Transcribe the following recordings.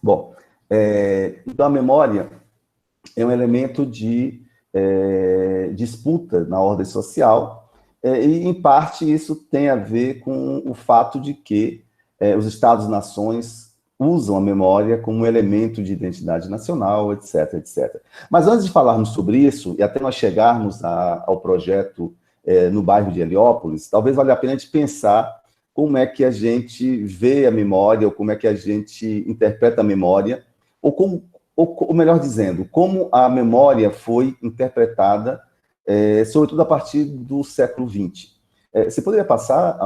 Bom, então a memória é um elemento de disputa na ordem social, e, em parte, isso tem a ver com o fato de que os Estados-nações usam a memória como um elemento de identidade nacional, etc, etc. Mas antes de falarmos sobre isso, e até nós chegarmos ao projeto no bairro de Heliópolis, talvez valha a pena a gente pensar como é que a gente vê a memória, ou como é que a gente interpreta a memória, ou melhor dizendo, como a memória foi interpretada, sobretudo a partir do século XX. Você poderia passar,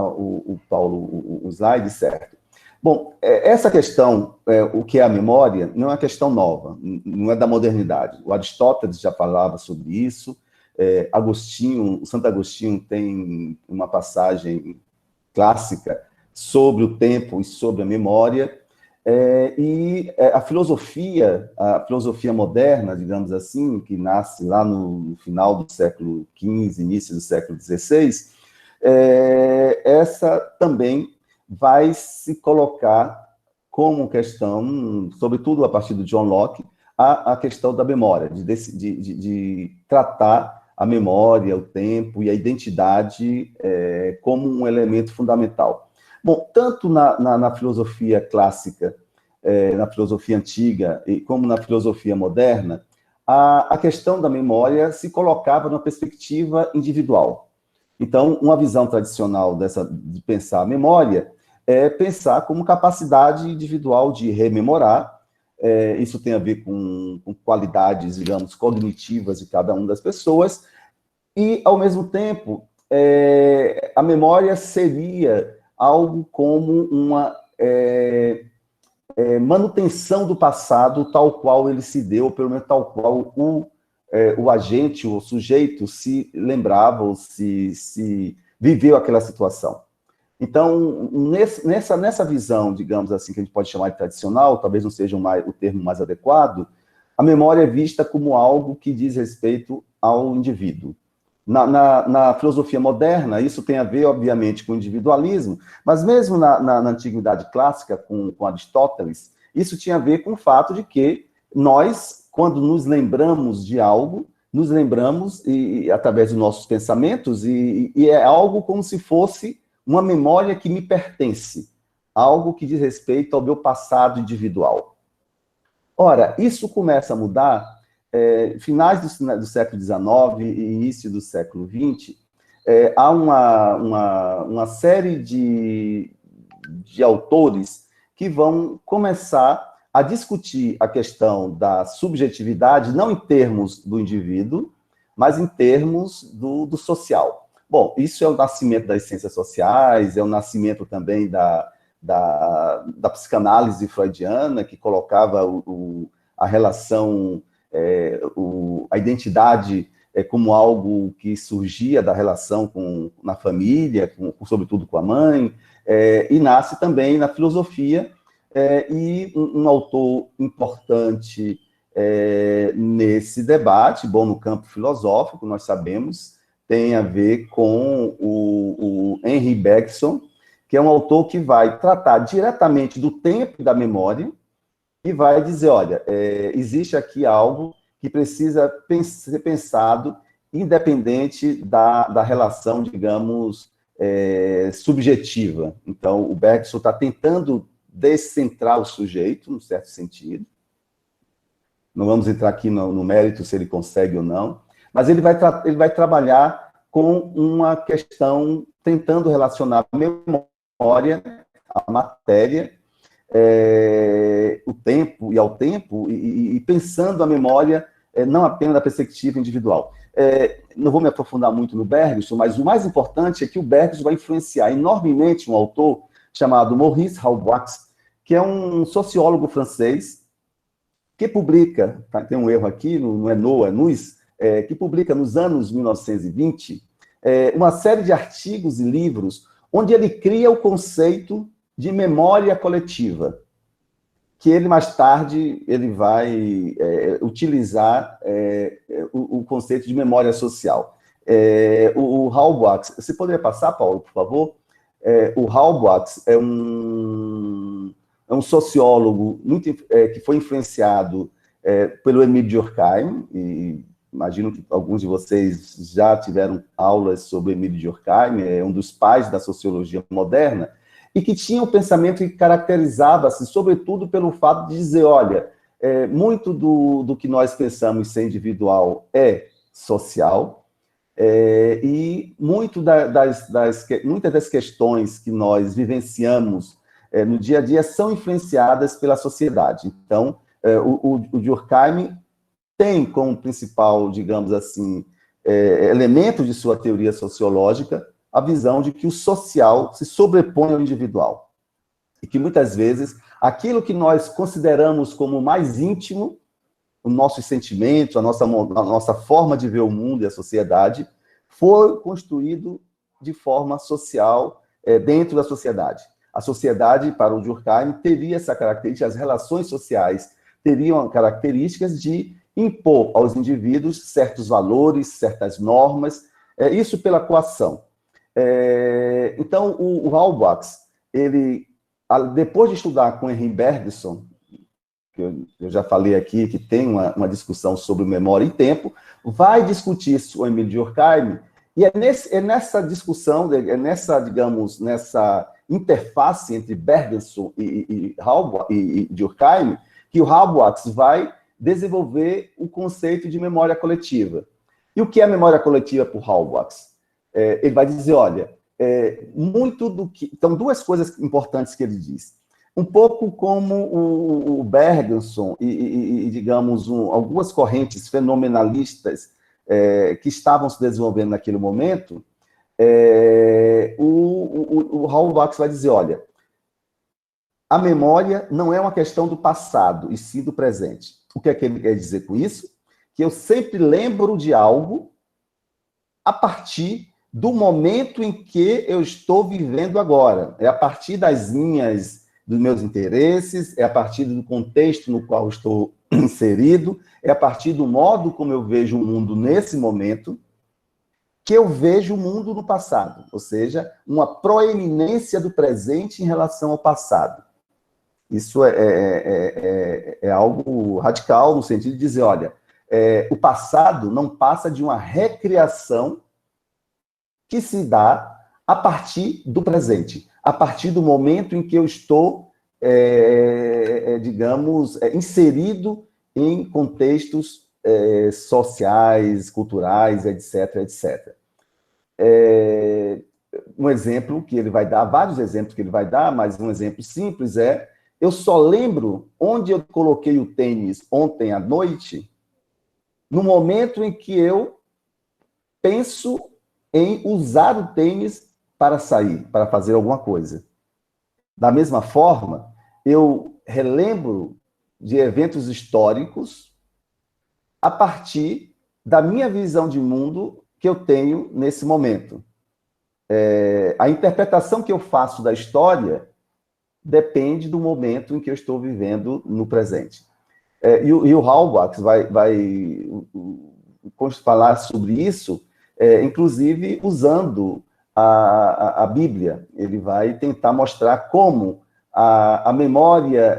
Paulo, o slide, certo? Bom, essa questão, o que é a memória, não é uma questão nova, não é da modernidade. O Aristóteles já falava sobre isso, o Santo Agostinho tem uma passagem clássica sobre o tempo e sobre a memória, e a filosofia moderna, digamos assim, que nasce lá no final do século XV, início do século XVI, essa também vai se colocar como questão, sobretudo a partir do John Locke, a questão da memória, de tratar a memória, o tempo e a identidade como um elemento fundamental. Bom, tanto na filosofia clássica, na filosofia antiga, como na filosofia moderna, a questão da memória se colocava numa perspectiva individual. Então, uma visão tradicional de pensar a memória é pensar como capacidade individual de rememorar. Isso tem a ver com qualidades, digamos, cognitivas de cada uma das pessoas, e, ao mesmo tempo, a memória seria algo como uma manutenção do passado tal qual ele se deu, ou pelo menos tal qual o agente, o sujeito, se lembrava ou se viveu aquela situação. Então, nessa visão, digamos assim, que a gente pode chamar de tradicional, talvez não seja o termo mais adequado, a memória é vista como algo que diz respeito ao indivíduo. Na filosofia moderna, isso tem a ver, obviamente, com o individualismo, mas mesmo na antiguidade clássica, com Aristóteles, isso tinha a ver com o fato de que nós, quando nos lembramos de algo, nos lembramos através dos nossos pensamentos, e é algo como se fosse uma memória que me pertence, algo que diz respeito ao meu passado individual. Ora, isso começa a mudar finais do século XIX e início do século XX. Há uma série de autores que vão começar a discutir a questão da subjetividade, não em termos do indivíduo, mas em termos do social. Bom, isso é o nascimento das ciências sociais, é o nascimento também da psicanálise freudiana, que colocava a relação, a identidade como algo que surgia da relação na família, sobretudo com a mãe, e nasce também na filosofia, e um autor importante nesse debate, bom, no campo filosófico, nós sabemos, tem a ver com o Henri Bergson, que é um autor que vai tratar diretamente do tempo e da memória, e vai dizer, olha, existe aqui algo que precisa ser pensado independente da relação, digamos, subjetiva. Então, o Bergson está tentando descentrar o sujeito, num certo sentido. Não vamos entrar aqui no mérito se ele consegue ou não, mas ele vai trabalhar com uma questão tentando relacionar a memória, a matéria, o tempo e ao tempo, e pensando a memória não apenas da perspectiva individual. Não vou me aprofundar muito no Bergson, mas o mais importante é que o Bergson vai influenciar enormemente um autor chamado Maurice Halbwachs, que é um sociólogo francês, que publica, tem um erro aqui, não é Noa, é Nuis, que publica nos anos 1920, uma série de artigos e livros onde ele cria o conceito de memória coletiva, que ele mais tarde ele vai utilizar o conceito de memória social. O Halbwachs, você poderia passar, Paulo, por favor? O Halbwachs é um um sociólogo que foi influenciado pelo Émile Durkheim, e imagino que alguns de vocês já tiveram aulas sobre Émile Durkheim, é um dos pais da sociologia moderna, e que tinha um pensamento que caracterizava-se, sobretudo, pelo fato de dizer, olha, muito do que nós pensamos ser individual é social, e muitas das questões que nós vivenciamos no dia a dia são influenciadas pela sociedade. Então, o Durkheim tem como principal, digamos assim, elemento de sua teoria sociológica a visão de que o social se sobrepõe ao individual. E que, muitas vezes, aquilo que nós consideramos como mais íntimo, os nossos sentimentos, a nossa forma de ver o mundo e a sociedade, foi construído de forma social dentro da sociedade. A sociedade, para o Durkheim, teria essa característica, as relações sociais teriam características de impor aos indivíduos certos valores, certas normas, isso pela coação. Então, o Halbwachs, ele, depois de estudar com Henri Bergson, que eu já falei aqui, que tem uma discussão sobre memória e tempo, vai discutir isso com Émile Durkheim, e nessa discussão, digamos, nessa interface entre Bergson e Durkheim, que o Halbwachs vai desenvolver o conceito de memória coletiva. E o que é memória coletiva por Halbwachs? Ele vai dizer, olha, muito do que... Então, duas coisas importantes que ele diz. Um pouco como o Bergson e digamos, algumas correntes fenomenalistas que estavam se desenvolvendo naquele momento, o Halbwachs vai dizer, olha, a memória não é uma questão do passado, e sim do presente. O que é que ele quer dizer com isso? Que eu sempre lembro de algo a partir do momento em que eu estou vivendo agora. É a partir dos meus interesses, é a partir do contexto no qual estou inserido, é a partir do modo como eu vejo o mundo nesse momento, que eu vejo o mundo no passado. Ou seja, uma proeminência do presente em relação ao passado. Isso é algo radical, no sentido de dizer, olha, o passado não passa de uma recriação que se dá a partir do presente, a partir do momento em que eu estou, digamos, inserido em contextos sociais, culturais, etc., etc. Um exemplo que ele vai dar, vários exemplos que ele vai dar, mas um exemplo simples eu só lembro onde eu coloquei o tênis ontem à noite, no momento em que eu penso em usar o tênis para sair, para fazer alguma coisa. Da mesma forma, eu relembro de eventos históricos a partir da minha visão de mundo que eu tenho nesse momento. A interpretação que eu faço da história depende do momento em que eu estou vivendo no presente. E o Halbwachs vai falar sobre isso, inclusive usando a Bíblia. Ele vai tentar mostrar como a memória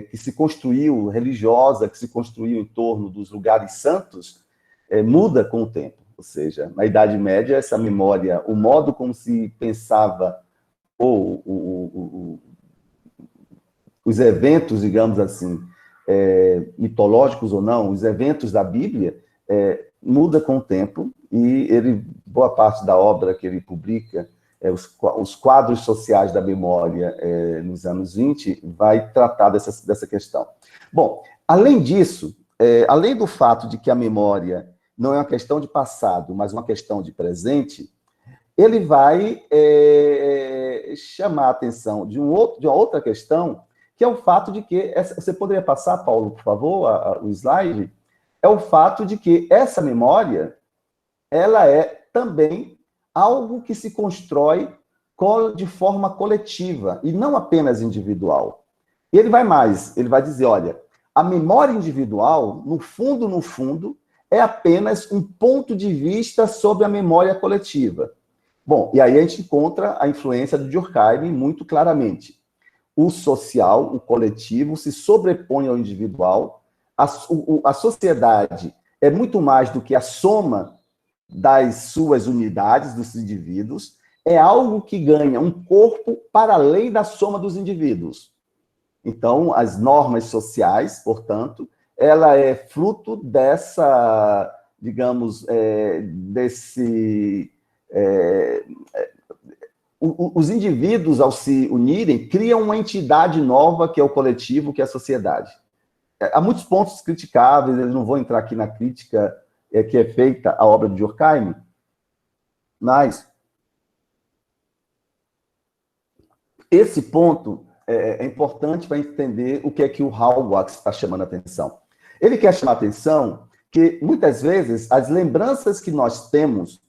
que se construiu, religiosa, que se construiu em torno dos lugares santos, muda com o tempo. Ou seja, na Idade Média, essa memória, o modo como se pensava os eventos, digamos assim, mitológicos ou não, os eventos da Bíblia, muda com o tempo, e boa parte da obra que ele publica, os quadros sociais da memória nos anos 20, vai tratar dessa questão. Bom, além disso, além do fato de que a memória não é uma questão de passado, mas uma questão de presente, ele vai chamar a atenção de uma outra questão, que é o fato de que... Você poderia passar, Paulo, por favor, o slide? É o fato de que essa memória, ela é também algo que se constrói de forma coletiva, e não apenas individual. E ele vai mais, ele vai dizer, olha, a memória individual, no fundo, é apenas um ponto de vista sobre a memória coletiva. Bom, e aí a gente encontra a influência do Durkheim muito claramente. o social, o coletivo, se sobrepõe ao individual. A sociedade é muito mais do que a soma das suas unidades, dos indivíduos, é algo que ganha um corpo para além da soma dos indivíduos. Então, as normas sociais, portanto, ela é fruto dessa, digamos, os indivíduos, ao se unirem, criam uma entidade nova, que é o coletivo, que é a sociedade. Há muitos pontos criticáveis, eu não vou entrar aqui na crítica que é feita à obra de Durkheim, mas esse ponto é importante para entender o que é que o Halbwachs está chamando a atenção. Ele quer chamar a atenção que, muitas vezes, as lembranças que nós temos,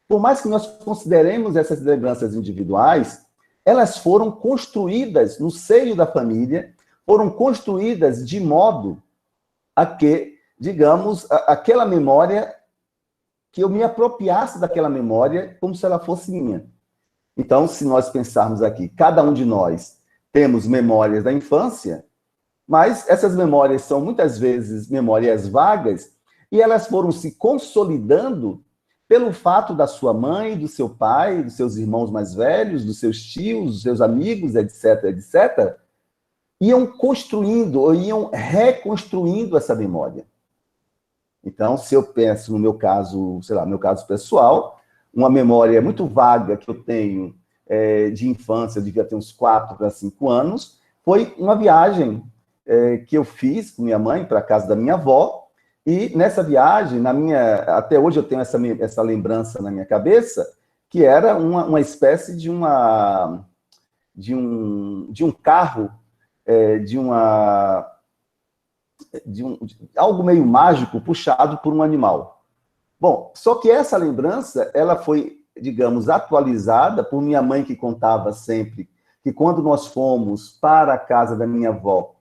por mais que nós consideremos essas lembranças individuais, elas foram construídas no seio da família, foram construídas de modo a que, digamos, aquela memória, que eu me apropriasse daquela memória como se ela fosse minha. Então, se nós pensarmos aqui, cada um de nós temos memórias da infância, mas essas memórias são muitas vezes memórias vagas e elas foram se consolidando pelo fato da sua mãe, do seu pai, dos seus irmãos mais velhos, dos seus tios, dos seus amigos, etc., etc., iam construindo ou iam reconstruindo essa memória. Então, se eu penso no meu caso, sei lá, no meu caso pessoal, uma memória muito vaga que eu tenho de infância, eu devia ter uns 4 para 5 anos, foi uma viagem que eu fiz com minha mãe para a casa da minha avó, e nessa viagem, até hoje eu tenho essa lembrança na minha cabeça, que era uma espécie de um carro, algo meio mágico puxado por um animal. Bom, só que essa lembrança, ela foi, digamos, atualizada por minha mãe, que contava sempre que quando nós fomos para a casa da minha avó,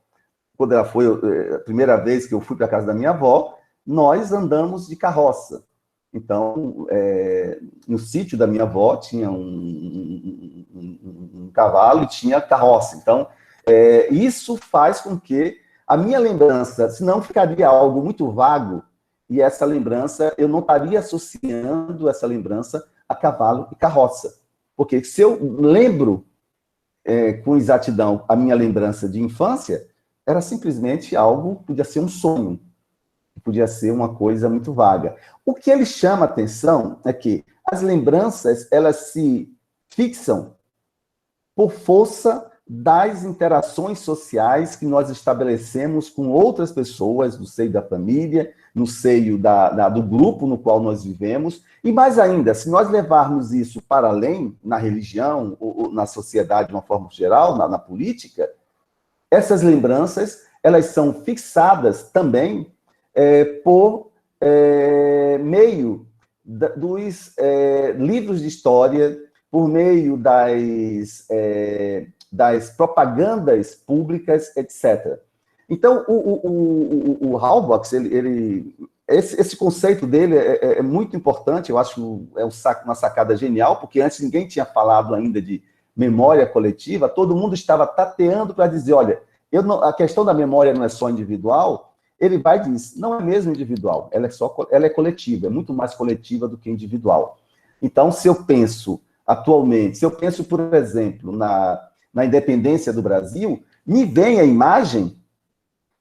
quando ela foi a primeira vez que eu fui para a casa da minha avó, nós andamos de carroça. Então, no sítio da minha avó tinha um cavalo e tinha carroça. Então, isso faz com que a minha lembrança, senão ficaria algo muito vago, e essa lembrança, eu não estaria associando essa lembrança a cavalo e carroça. Porque se eu lembro com exatidão a minha lembrança de infância, era simplesmente algo, podia ser um sonho, podia ser uma coisa muito vaga. O que ele chama a atenção é que as lembranças, elas se fixam por força das interações sociais que nós estabelecemos com outras pessoas, no seio da família, no seio do grupo no qual nós vivemos, e mais ainda, se nós levarmos isso para além, na religião, ou na sociedade de uma forma geral, na política, essas lembranças, elas são fixadas também por meio dos livros de história, por meio das propagandas públicas, etc. Então, o Halbwachs, esse conceito dele é muito importante, eu acho uma sacada genial, porque antes ninguém tinha falado ainda de memória coletiva, todo mundo estava tateando para dizer, olha, a questão da memória não é só individual, ele vai e diz, não é mesmo individual, ela é coletiva, é muito mais coletiva do que individual. Então, se eu penso atualmente, por exemplo, na independência do Brasil, me vem a imagem,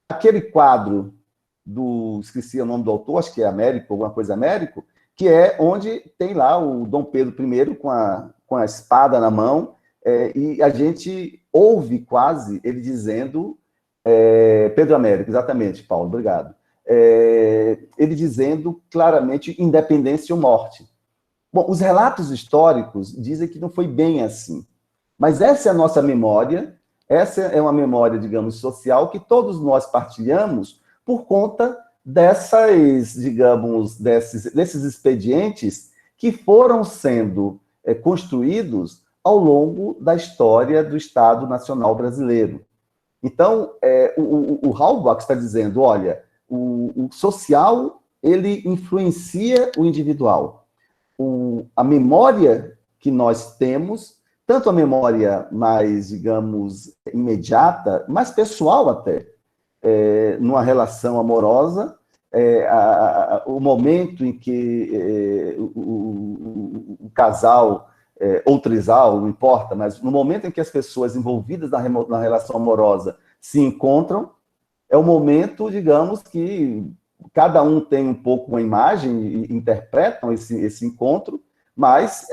aquele quadro esqueci o nome do autor, acho que é Américo, alguma coisa Américo, que é onde tem lá o Dom Pedro I com a espada na mão, e a gente ouve quase ele dizendo, Pedro Américo, exatamente, Paulo, obrigado, ele dizendo claramente independência ou morte. Bom, os relatos históricos dizem que não foi bem assim, mas essa é a nossa memória, essa é uma memória, digamos, social, que todos nós partilhamos por conta desses expedientes que foram sendo construídos ao longo da história do Estado Nacional Brasileiro. Então, o Halbwachs está dizendo, olha, o social, ele influencia o individual. A memória que nós temos tanto a memória mais, digamos, imediata, mais pessoal até, numa relação amorosa, o momento em que o casal, ou trisal, não importa, mas no momento em que as pessoas envolvidas na relação amorosa se encontram, é o momento, digamos, que cada um tem um pouco uma imagem e interpretam esse encontro, mas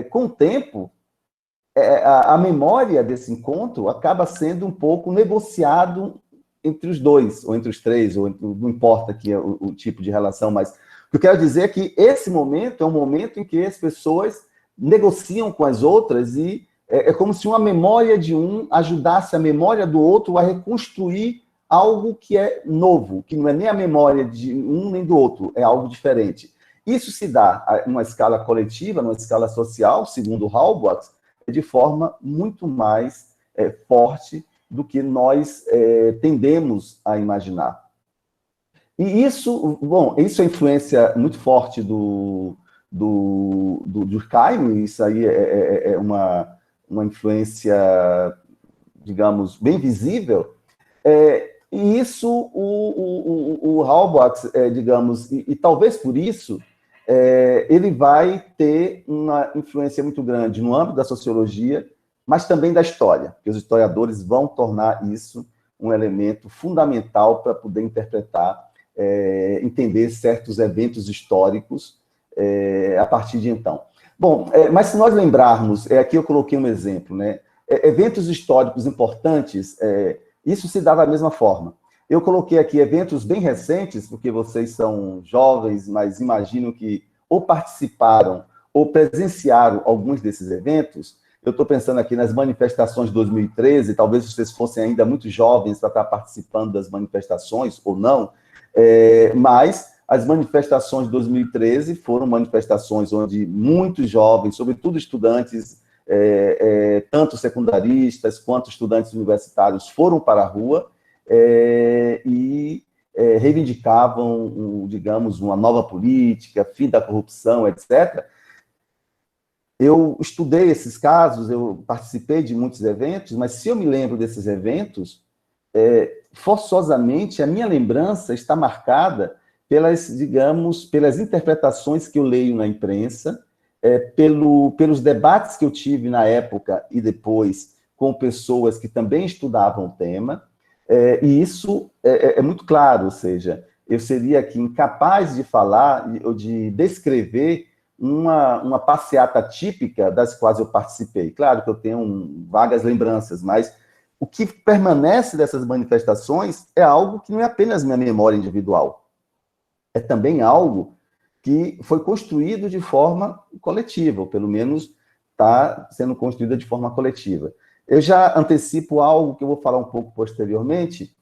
com o tempo, a memória desse encontro acaba sendo um pouco negociado entre os dois, ou entre os três, ou não importa aqui o tipo de relação, mas o que eu quero dizer é que esse momento é um momento em que as pessoas negociam com as outras e é como se uma memória de um ajudasse a memória do outro a reconstruir algo que é novo, que não é nem a memória de um nem do outro, é algo diferente. Isso se dá numa escala coletiva, numa escala social, segundo Halbwachs, de forma muito mais forte do que nós tendemos a imaginar. E isso, bom, isso é influência muito forte do Durkheim, isso aí é uma influência, digamos, bem visível, e isso o Halbwachs, digamos, e talvez por isso, ele vai ter uma influência muito grande no âmbito da sociologia, mas também da história, porque os historiadores vão tornar isso um elemento fundamental para poder interpretar, entender certos eventos históricos a partir de então. Bom, mas se nós lembrarmos, aqui eu coloquei um exemplo, né? Eventos históricos importantes, isso se dá da mesma forma. Eu coloquei aqui eventos bem recentes, porque vocês são jovens, mas imagino que ou participaram ou presenciaram alguns desses eventos. Eu estou pensando aqui nas manifestações de 2013, talvez vocês fossem ainda muito jovens para estar participando das manifestações, ou não, mas as manifestações de 2013 foram manifestações onde muitos jovens, sobretudo estudantes, tanto secundaristas quanto estudantes universitários, foram para a rua e reivindicavam, digamos, uma nova política, fim da corrupção, etc. Eu estudei esses casos, eu participei de muitos eventos, mas se eu me lembro desses eventos, forçosamente a minha lembrança está marcada pelas, digamos, pelas interpretações que eu leio na imprensa, pelos debates que eu tive na época e depois com pessoas que também estudavam o tema, e isso é muito claro, ou seja, eu seria aqui incapaz de falar ou de descrever uma passeata típica das quais eu participei. Claro que eu tenho vagas lembranças, mas o que permanece dessas manifestações é algo que não é apenas minha memória individual, é também algo que foi construído de forma coletiva, ou pelo menos está sendo construído de forma coletiva. Eu já antecipo algo que eu vou falar um pouco posteriormente.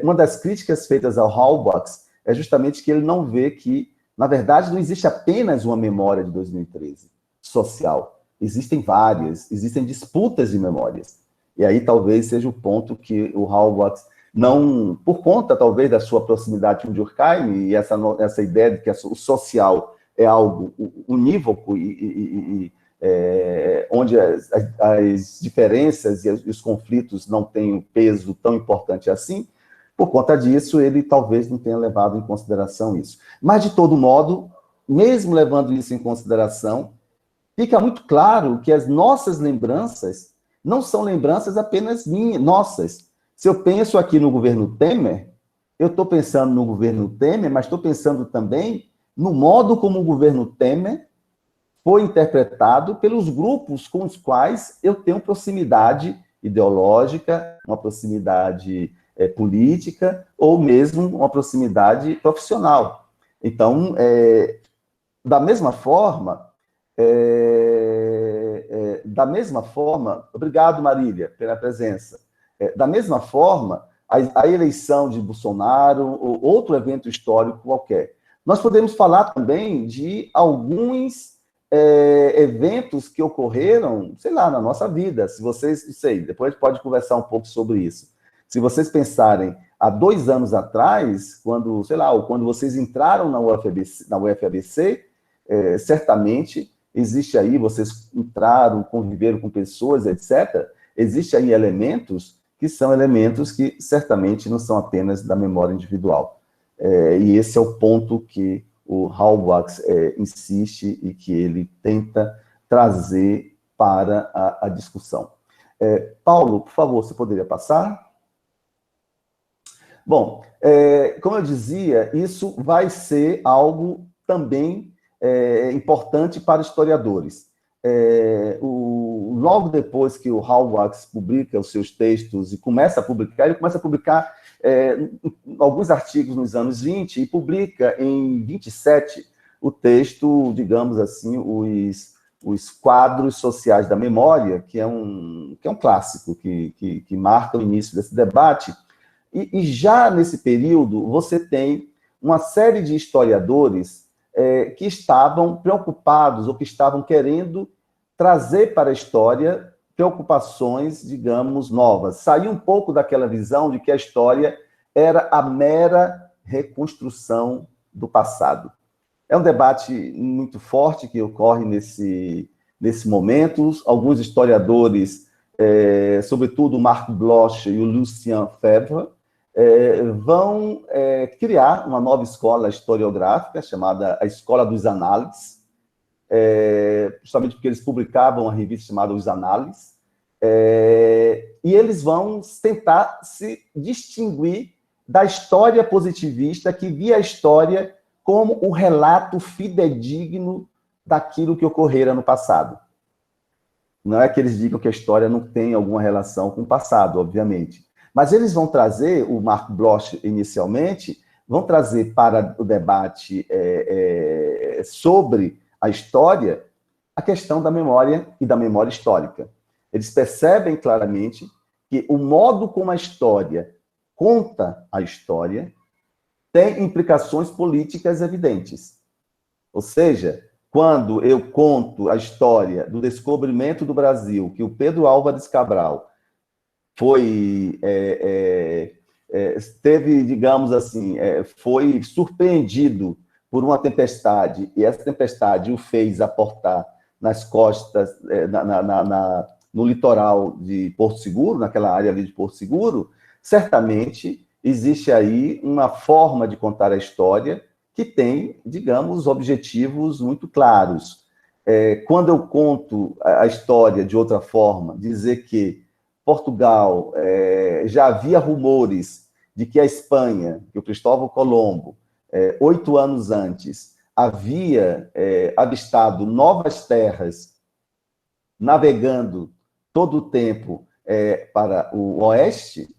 Uma das críticas feitas ao Halbwachs é justamente que ele não vê que, na verdade, não existe apenas uma memória de 2013 social. Existem várias, existem disputas de memórias. E aí talvez seja o ponto que o Halbwachs não, por conta, talvez, da sua proximidade com Durkheim e essa ideia de que o social é algo unívoco onde as diferenças e os conflitos não têm um peso tão importante assim, por conta disso, ele talvez não tenha levado em consideração isso. Mas, de todo modo, mesmo levando isso em consideração, fica muito claro que as nossas lembranças não são lembranças apenas minhas, nossas. Se eu penso aqui no governo Temer, eu estou pensando no governo Temer, mas estou pensando também no modo como o governo Temer foi interpretado pelos grupos com os quais eu tenho proximidade ideológica, uma proximidade política, ou mesmo uma proximidade profissional. Então, da mesma forma, obrigado, Marília, pela presença. Da mesma forma, a eleição de Bolsonaro ou outro evento histórico qualquer. Nós podemos falar também de alguns eventos que ocorreram, sei lá, na nossa vida. Se vocês, não sei, depois a gente pode conversar um pouco sobre isso. Se vocês pensarem, há 2 anos atrás, quando, sei lá, ou quando vocês entraram na UFABC, certamente existe aí, vocês entraram, conviveram com pessoas, etc., existe aí elementos que são elementos que certamente não são apenas da memória individual. E esse é o ponto que o Halbwachs insiste e que ele tenta trazer para a discussão. Paulo, por favor, você poderia passar? Bom, como eu dizia, isso vai ser algo também importante para historiadores. Logo depois que o Halbwachs publica os seus textos e começa a publicar, ele começa a publicar alguns artigos nos anos 20 e publica em 27 o texto, digamos assim, os quadros sociais da memória, que é um clássico, que marca o início desse debate. E já nesse período, você tem uma série de historiadores que estavam preocupados ou que estavam querendo trazer para a história preocupações, digamos, novas. Sair um pouco daquela visão de que a história era a mera reconstrução do passado. É um debate muito forte que ocorre nesse momento. Alguns historiadores, sobretudo o Marc Bloch e o Lucien Febvre, vão criar uma nova escola historiográfica chamada a Escola dos Análises, justamente porque eles publicavam uma revista chamada Os Análises, e eles vão tentar se distinguir da história positivista, que via a história como um relato fidedigno daquilo que ocorrera no passado. Não é que eles digam que a história não tem alguma relação com o passado, obviamente. Mas eles vão trazer, o Marc Bloch inicialmente, vão trazer para o debate sobre a história a questão da memória e da memória histórica. Eles percebem claramente que o modo como a história conta a história tem implicações políticas evidentes. Ou seja, quando eu conto a história do descobrimento do Brasil, que o Pedro Álvares Cabral teve, digamos assim, foi surpreendido por uma tempestade, e essa tempestade o fez aportar nas costas, no litoral de Porto Seguro, naquela área ali de Porto Seguro, certamente existe aí uma forma de contar a história que tem, digamos, objetivos muito claros. Quando eu conto a história de outra forma, dizer que Portugal, já havia rumores de que a Espanha, que o Cristóvão Colombo, 8 anos antes, havia avistado novas terras, navegando todo o tempo para o oeste,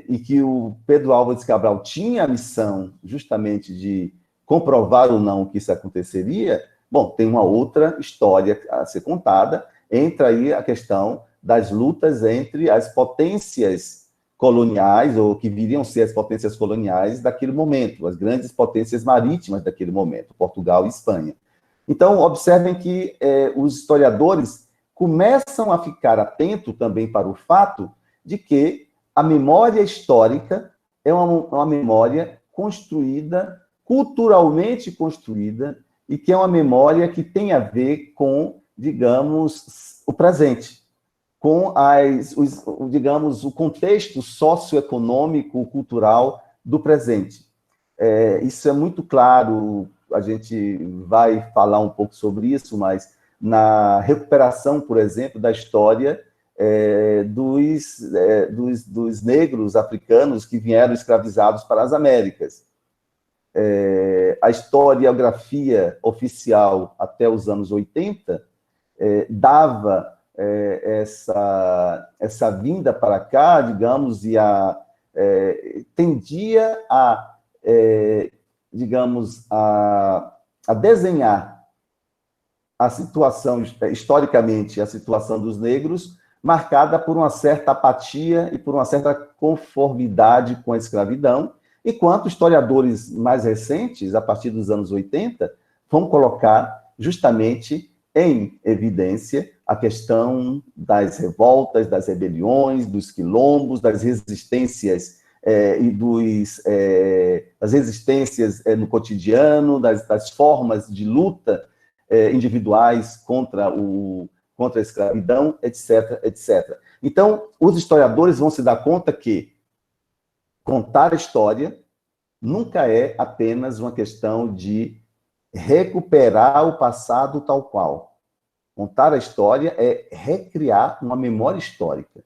e que o Pedro Álvares Cabral tinha a missão justamente de comprovar ou não que isso aconteceria. Bom, tem uma outra história a ser contada, entra aí a questão das lutas entre as potências coloniais, ou que viriam ser as potências coloniais daquele momento, as grandes potências marítimas daquele momento, Portugal e Espanha. Então, observem que os historiadores começam a ficar atentos também para o fato de que a memória histórica é uma memória construída, culturalmente construída, e que é uma memória que tem a ver com, digamos, o presente, com digamos, o contexto socioeconômico, cultural do presente. Isso é muito claro, a gente vai falar um pouco sobre isso, mas na recuperação, por exemplo, da história dos negros africanos que vieram escravizados para as Américas. A historiografia oficial até os anos 80 dava essa vinda para cá, digamos, e tendia digamos, a desenhar a situação, historicamente, a situação dos negros, marcada por uma certa apatia e por uma certa conformidade com a escravidão, enquanto historiadores mais recentes, a partir dos anos 80, vão colocar justamente em evidência a questão das revoltas, das rebeliões, dos quilombos, das resistências das resistências no cotidiano, das formas de luta individuais contra a escravidão, etc, etc. Então, os historiadores vão se dar conta que contar a história nunca é apenas uma questão de recuperar o passado tal qual. Contar a história é recriar uma memória histórica.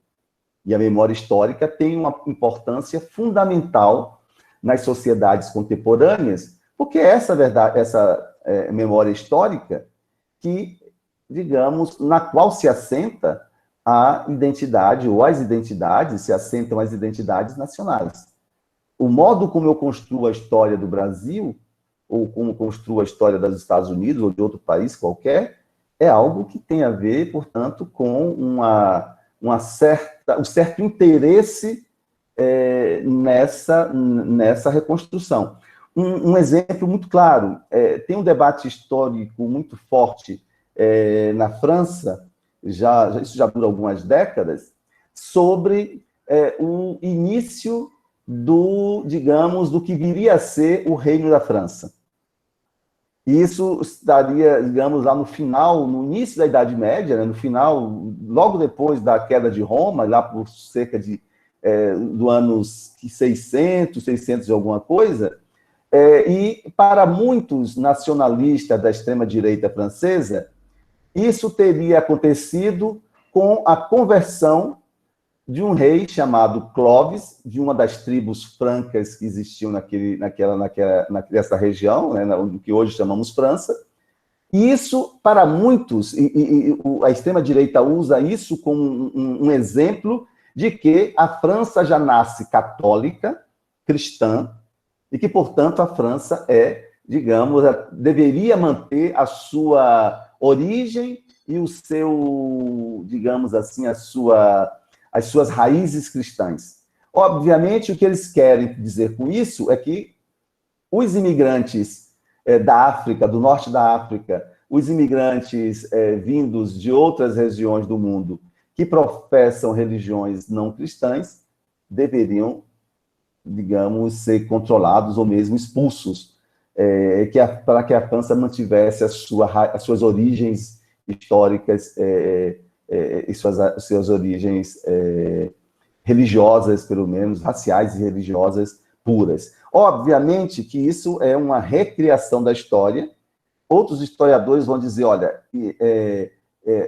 E a memória histórica tem uma importância fundamental nas sociedades contemporâneas, porque é essa memória histórica que, digamos, na qual se assenta a identidade, ou as identidades, se assentam as identidades nacionais. O modo como eu construo a história do Brasil, ou como construo a história dos Estados Unidos, ou de outro país qualquer, é algo que tem a ver, portanto, com um certo interesse nessa reconstrução. Um exemplo muito claro, tem um debate histórico muito forte na França, isso já dura algumas décadas, sobre o início do que viria a ser o Reino da França. E isso estaria, digamos, lá no início da Idade Média, né, no final, logo depois da queda de Roma, lá por cerca do anos 600 e alguma coisa, e para muitos nacionalistas da extrema-direita francesa, isso teria acontecido com a conversão de um rei chamado Clovis, de uma das tribos francas que existiam nessa região, né, que hoje chamamos França. E isso, para muitos, a extrema-direita usa isso como um exemplo de que a França já nasce católica, cristã, e que, portanto, a França deveria manter a sua origem e o seu, digamos assim, as suas raízes cristãs. Obviamente, o que eles querem dizer com isso é que os imigrantes da África, do norte da África, os imigrantes vindos de outras regiões do mundo que professam religiões não cristãs deveriam, digamos, ser controlados ou mesmo expulsos, para que a França mantivesse as suas origens históricas e suas origens religiosas, pelo menos, raciais e religiosas puras. Obviamente que isso é uma recriação da história. Outros historiadores vão dizer, olha,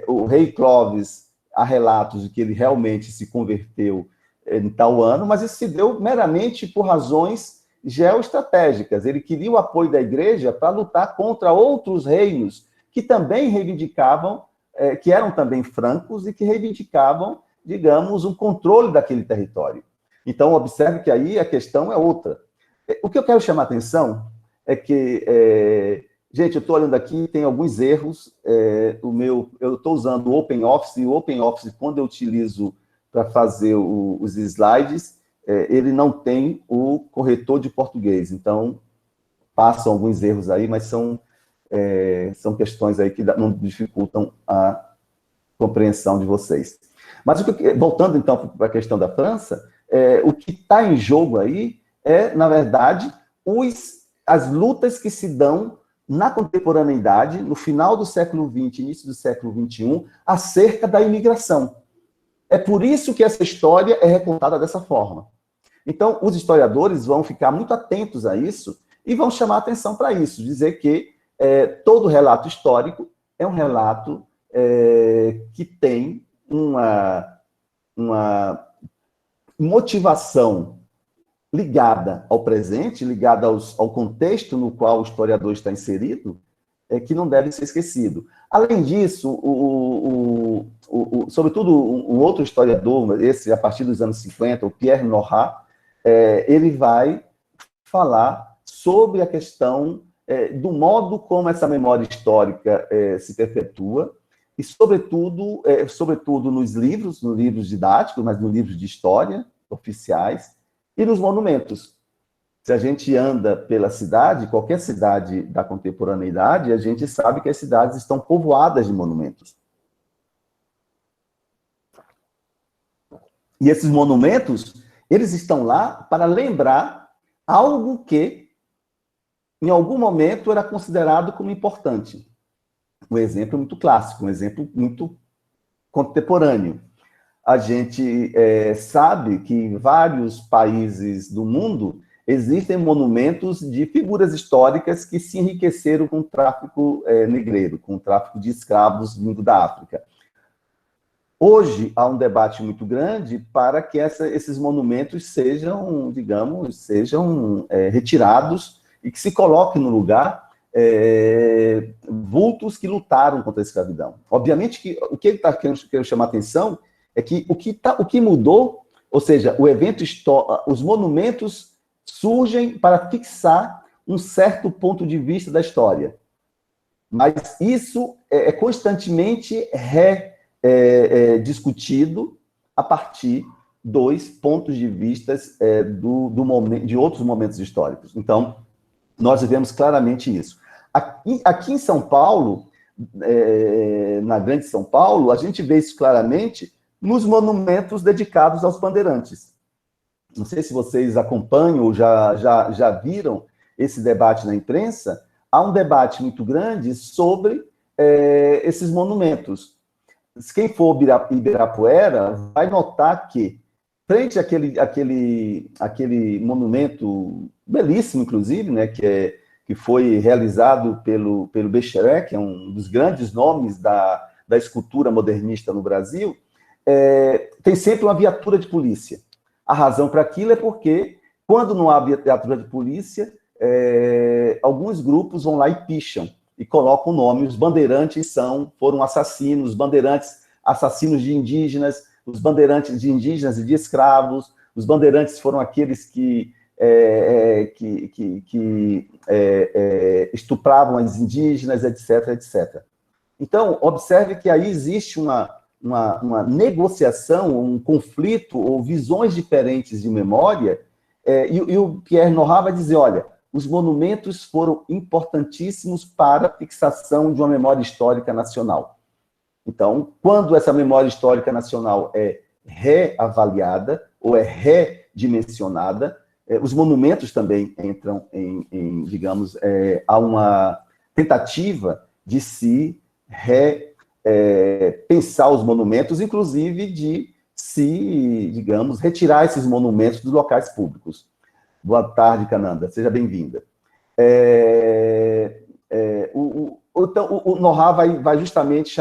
o rei Clovis, há relatos de que ele realmente se converteu em tal ano, mas isso se deu meramente por razões geoestratégicas. Ele queria o apoio da igreja para lutar contra outros reinos que também reivindicavam, que eram também francos e que reivindicavam, digamos, um controle daquele território. Então, observe que aí a questão é outra. O que eu quero chamar a atenção é que, gente, eu estou olhando aqui, tem alguns erros. Eu estou usando o OpenOffice, e o OpenOffice, quando eu utilizo para fazer os slides, ele não tem o corretor de português. Então, passam alguns erros aí, mas são questões aí que não dificultam a compreensão de vocês. Mas, voltando, então, para a questão da França, o que está em jogo aí na verdade, as lutas que se dão na contemporaneidade, no final do século XX, início do século XXI, acerca da imigração. É por isso que essa história é recontada dessa forma. Então, os historiadores vão ficar muito atentos a isso e vão chamar atenção para isso, dizer que todo relato histórico é um relato que tem uma motivação ligada ao presente, ligada ao contexto no qual o historiador está inserido, que não deve ser esquecido. Além disso, sobretudo um outro historiador, esse a partir dos anos 50, o Pierre Nora, ele vai falar sobre a questão do modo como essa memória histórica se perpetua, e sobretudo nos livros didáticos, mas nos livros de história oficiais, e nos monumentos. Se a gente anda pela cidade, qualquer cidade da contemporaneidade, a gente sabe que as cidades estão povoadas de monumentos. E esses monumentos, eles estão lá para lembrar algo que, em algum momento, era considerado como importante. um exemplo muito clássico, um exemplo muito contemporâneo. A gente sabe que em vários países do mundo existem monumentos de figuras históricas que se enriqueceram com o tráfico negreiro, com o tráfico de escravos vindo da África. Hoje, há um debate muito grande para que esses monumentos sejam, digamos, retirados e que se coloque no lugar vultos que lutaram contra a escravidão. Obviamente que o que ele está querendo chamar a atenção é que o que mudou, ou seja, os monumentos surgem para fixar um certo ponto de vista da história. Mas isso é constantemente discutido a partir dos pontos de vista de outros momentos históricos. Então, nós vemos claramente isso. Aqui em São Paulo, na Grande São Paulo, a gente vê isso claramente nos monumentos dedicados aos bandeirantes. Não sei se vocês acompanham ou já viram esse debate na imprensa. Há um debate muito grande sobre esses monumentos. Quem for Ibirapuera vai notar que, frente àquele monumento belíssimo, inclusive, né, que foi realizado pelo Becheré, que é um dos grandes nomes da escultura modernista no Brasil, tem sempre uma viatura de polícia. A razão para aquilo é porque, quando não há viatura de polícia, alguns grupos vão lá e picham e colocam o nome. Os bandeirantes foram assassinos, os bandeirantes assassinos de indígenas, os bandeirantes de indígenas e de escravos, os bandeirantes foram aqueles que estupravam as indígenas, etc, etc. Então, observe que aí existe uma negociação, um conflito, ou visões diferentes de memória, e o Pierre Nora vai dizer, olha, os monumentos foram importantíssimos para a fixação de uma memória histórica nacional. Então, quando essa memória histórica nacional é reavaliada, ou é redimensionada, os monumentos também entram digamos, há uma tentativa de se pensar os monumentos, inclusive de se, digamos, retirar esses monumentos dos locais públicos. Boa tarde, Cananda, seja bem-vinda. Então, o Nora vai justamente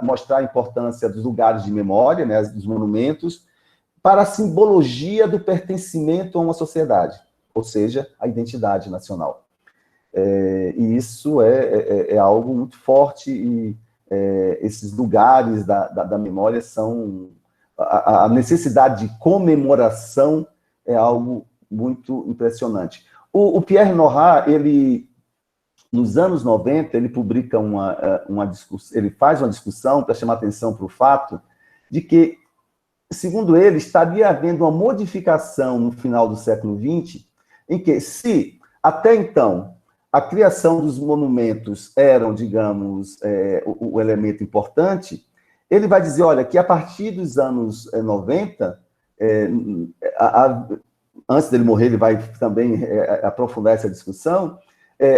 mostrar a importância dos lugares de memória, né, dos monumentos, para a simbologia do pertencimento a uma sociedade, ou seja, a identidade nacional. E isso é algo muito forte, e esses lugares da memória são... A necessidade de comemoração é algo muito impressionante. O Pierre Nora, nos anos 90, ele publica uma discussão, ele faz uma discussão para chamar atenção para o fato de que, segundo ele, estaria havendo uma modificação no final do século XX, em que, se até então a criação dos monumentos eram, digamos, o elemento importante, ele vai dizer, olha, que a partir dos anos 90, antes dele morrer, ele vai também aprofundar essa discussão,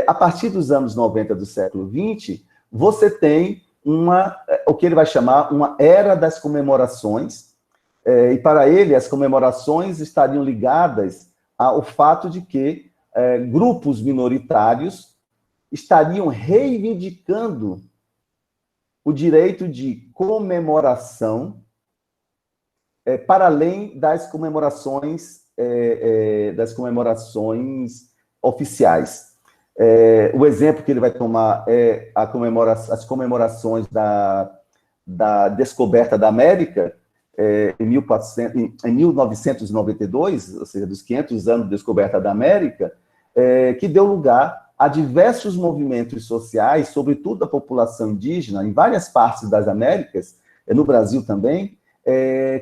a partir dos anos 90 do século XX, você tem o que ele vai chamar uma era das comemorações, e para ele as comemorações estariam ligadas ao fato de que grupos minoritários estariam reivindicando o direito de comemoração para além das comemorações oficiais. O exemplo que ele vai tomar é as comemorações da descoberta da América, em 1992, ou seja, dos 500 anos de descoberta da América, que deu lugar a diversos movimentos sociais, sobretudo da população indígena, em várias partes das Américas, no Brasil também,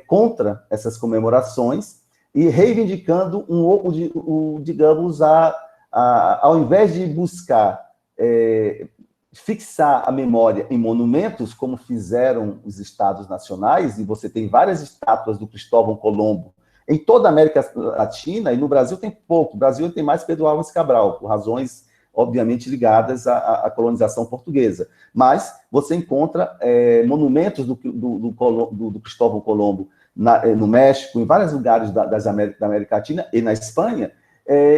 contra essas comemorações, e reivindicando digamos, ao invés de buscar fixar a memória em monumentos, como fizeram os estados nacionais, e você tem várias estátuas do Cristóvão Colombo em toda a América Latina, e no Brasil tem pouco. No Brasil tem mais Pedro Álvares Cabral, por razões obviamente ligadas à colonização portuguesa. Mas você encontra monumentos do Cristóvão Colombo no México, em vários lugares da América Latina e na Espanha,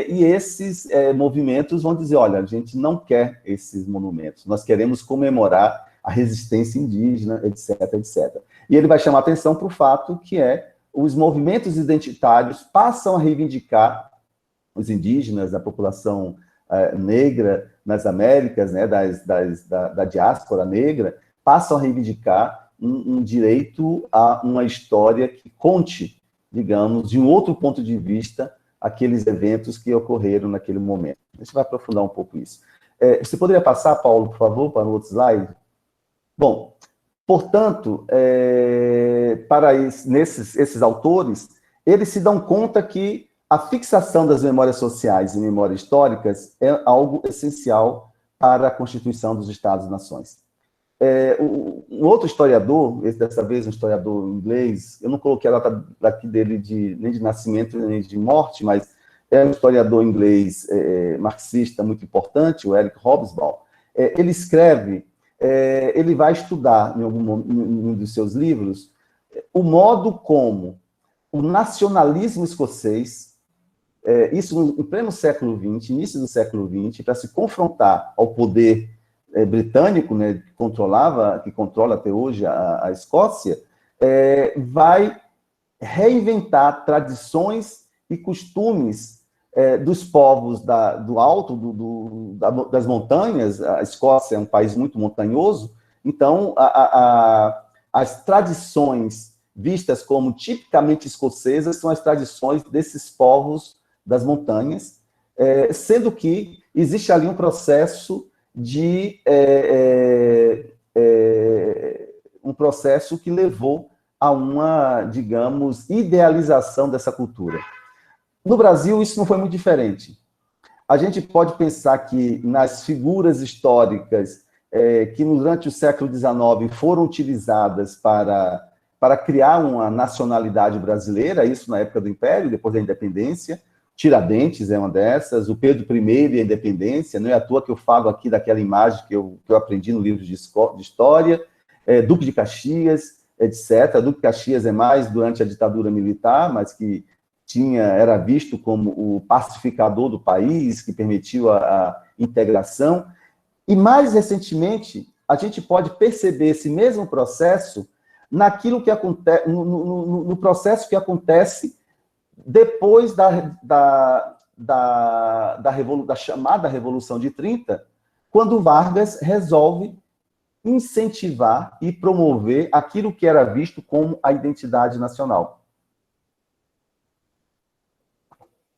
e esses movimentos vão dizer, olha, a gente não quer esses monumentos, nós queremos comemorar a resistência indígena, etc, etc. E ele vai chamar atenção para o fato que os movimentos identitários passam a reivindicar os indígenas, a população negra nas Américas, né, da diáspora negra, passam a reivindicar um direito a uma história que conte, digamos, de um outro ponto de vista, aqueles eventos que ocorreram naquele momento. A gente vai aprofundar um pouco isso. Você poderia passar, Paulo, por favor, para o outro slide? Bom, portanto, esses autores, eles se dão conta que a fixação das memórias sociais e memórias históricas é algo essencial para a constituição dos Estados-nações. Um outro historiador, dessa vez um historiador inglês, eu não coloquei a data daqui dele nem de nascimento nem de morte, mas é um historiador inglês marxista muito importante, o Eric Hobsbawm. Ele escreve, ele vai estudar em um dos seus livros o modo como o nacionalismo escocês, isso no pleno século XX, início do século XX, para se confrontar ao poder britânico, né, que controla até hoje a Escócia, vai reinventar tradições e costumes dos povos do alto, das montanhas. A Escócia é um país muito montanhoso, então as tradições vistas como tipicamente escocesas são as tradições desses povos das montanhas, sendo que existe ali um processo um processo que levou a uma, digamos, idealização dessa cultura. No Brasil, isso não foi muito diferente. A gente pode pensar que nas figuras históricas que durante o século XIX foram utilizadas para criar uma nacionalidade brasileira, isso na época do Império, depois da Independência. Tiradentes é uma dessas, o Pedro I e a Independência, não é à toa que eu falo aqui daquela imagem que eu aprendi no livro de História, Duque de Caxias, etc. Duque de Caxias é mais durante a ditadura militar, mas que era visto como o pacificador do país, que permitiu a integração. E mais recentemente, a gente pode perceber esse mesmo processo naquilo que acontece, no processo que acontece depois da chamada Revolução de 30, quando Vargas resolve incentivar e promover aquilo que era visto como a identidade nacional.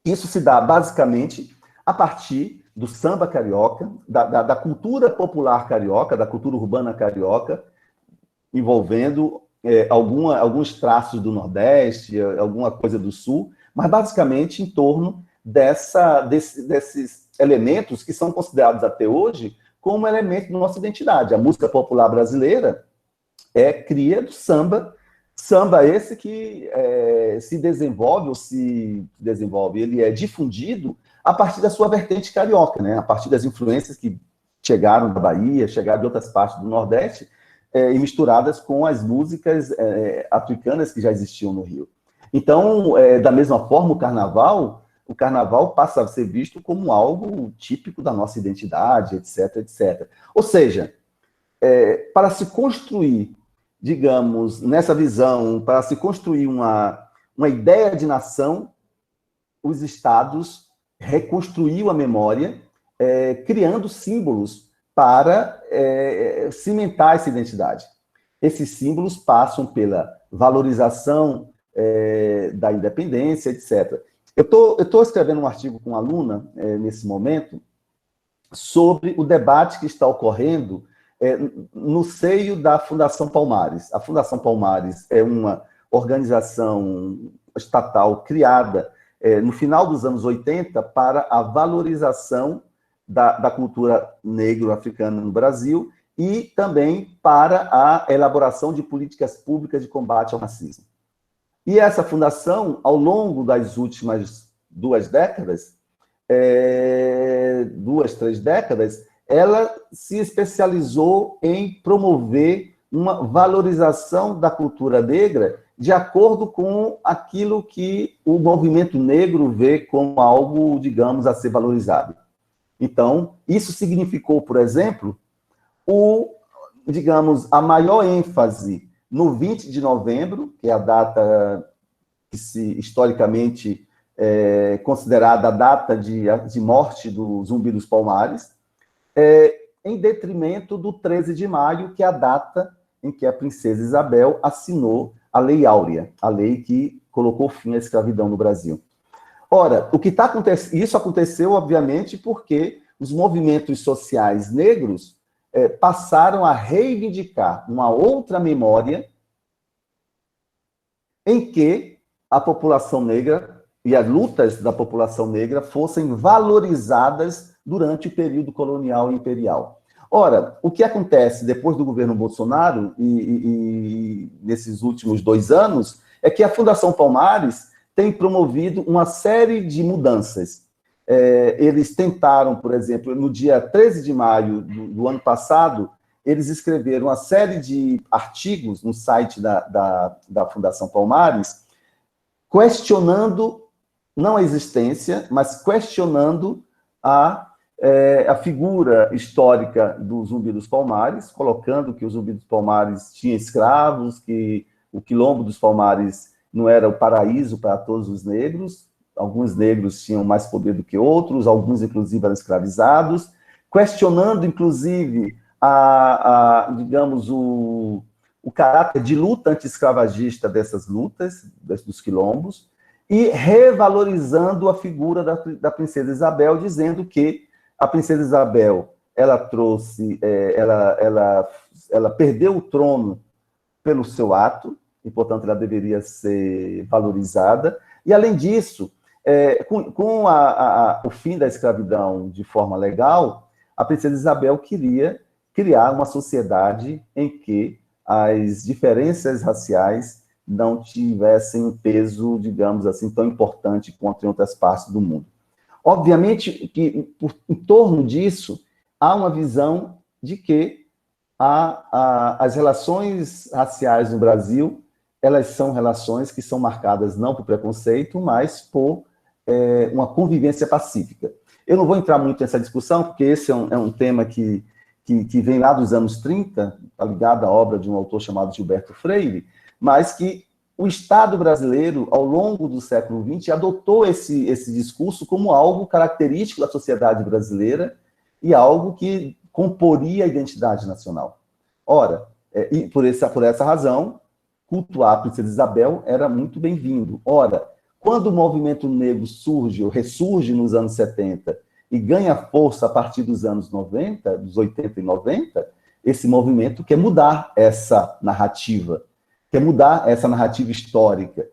Isso se dá, basicamente, a partir do samba carioca, da cultura popular carioca, da cultura urbana carioca, envolvendo alguns traços do Nordeste, alguma coisa do Sul, mas basicamente em torno desses elementos que são considerados até hoje como elemento da nossa identidade. A música popular brasileira é cria do samba esse que se desenvolve, ele é difundido a partir da sua vertente carioca, né? A partir das influências que chegaram da Bahia, chegaram de outras partes do Nordeste, e misturadas com as músicas africanas que já existiam no Rio. Então, da mesma forma, o carnaval passa a ser visto como algo típico da nossa identidade, etc, etc. Ou seja, para se construir, digamos, nessa visão, para se construir uma ideia de nação, os estados reconstruíram a memória, criando símbolos para cimentar essa identidade. Esses símbolos passam pela valorização da independência, etc. Eu estou escrevendo um artigo com uma aluna, nesse momento, sobre o debate que está ocorrendo no seio da Fundação Palmares. A Fundação Palmares é uma organização estatal criada no final dos anos 80 para a valorização da cultura negro-africana no Brasil e também para a elaboração de políticas públicas de combate ao racismo. E essa fundação, ao longo das últimas 2 décadas, 2, 3 décadas, ela se especializou em promover uma valorização da cultura negra de acordo com aquilo que o movimento negro vê como algo, digamos, a ser valorizado. Então, isso significou, por exemplo, digamos, a maior ênfase no 20 de novembro, que é a data que historicamente é considerada a data de morte do Zumbi dos Palmares, em detrimento do 13 de maio, que é a data em que a princesa Isabel assinou a Lei Áurea, a lei que colocou fim à escravidão no Brasil. Ora, o que está acontecendo? Isso aconteceu, obviamente, porque os movimentos sociais negros passaram a reivindicar uma outra memória em que a população negra e as lutas da população negra fossem valorizadas durante o período colonial e imperial. Ora, o que acontece depois do governo Bolsonaro e nesses últimos 2 anos é que a Fundação Palmares tem promovido uma série de mudanças. Eles tentaram, por exemplo, no dia 13 de maio do ano passado, eles escreveram uma série de artigos no site da Fundação Palmares, questionando, não a existência, mas questionando a figura histórica do Zumbi dos Palmares, colocando que o Zumbi dos Palmares tinha escravos, que o Quilombo dos Palmares não era o paraíso para todos os negros, alguns negros tinham mais poder do que outros, alguns, inclusive, eram escravizados, questionando, inclusive, digamos, o caráter de luta anti-escravagista dessas lutas, dos quilombos, e revalorizando a figura da princesa Isabel, dizendo que a princesa Isabel, ela trouxe, ela perdeu o trono pelo seu ato, e, portanto, ela deveria ser valorizada. E, além disso, com o fim da escravidão de forma legal, a princesa Isabel queria criar uma sociedade em que as diferenças raciais não tivessem um peso, digamos assim, tão importante quanto em outras partes do mundo. Obviamente que, em torno disso, há uma visão de que as relações raciais no Brasil, elas são relações que são marcadas não por preconceito, mas por uma convivência pacífica. Eu não vou entrar muito nessa discussão, porque esse é um tema que vem lá dos anos 30, está ligado à obra de um autor chamado Gilberto Freire, mas que o Estado brasileiro, ao longo do século XX, adotou esse discurso como algo característico da sociedade brasileira e algo que comporia a identidade nacional. Ora, e por essa razão, cultuar a princesa Isabel era muito bem-vindo. Ora, quando o movimento negro surge, ou ressurge nos anos 70, e ganha força a partir dos anos 90, dos 80 e 90, esse movimento quer mudar essa narrativa, histórica,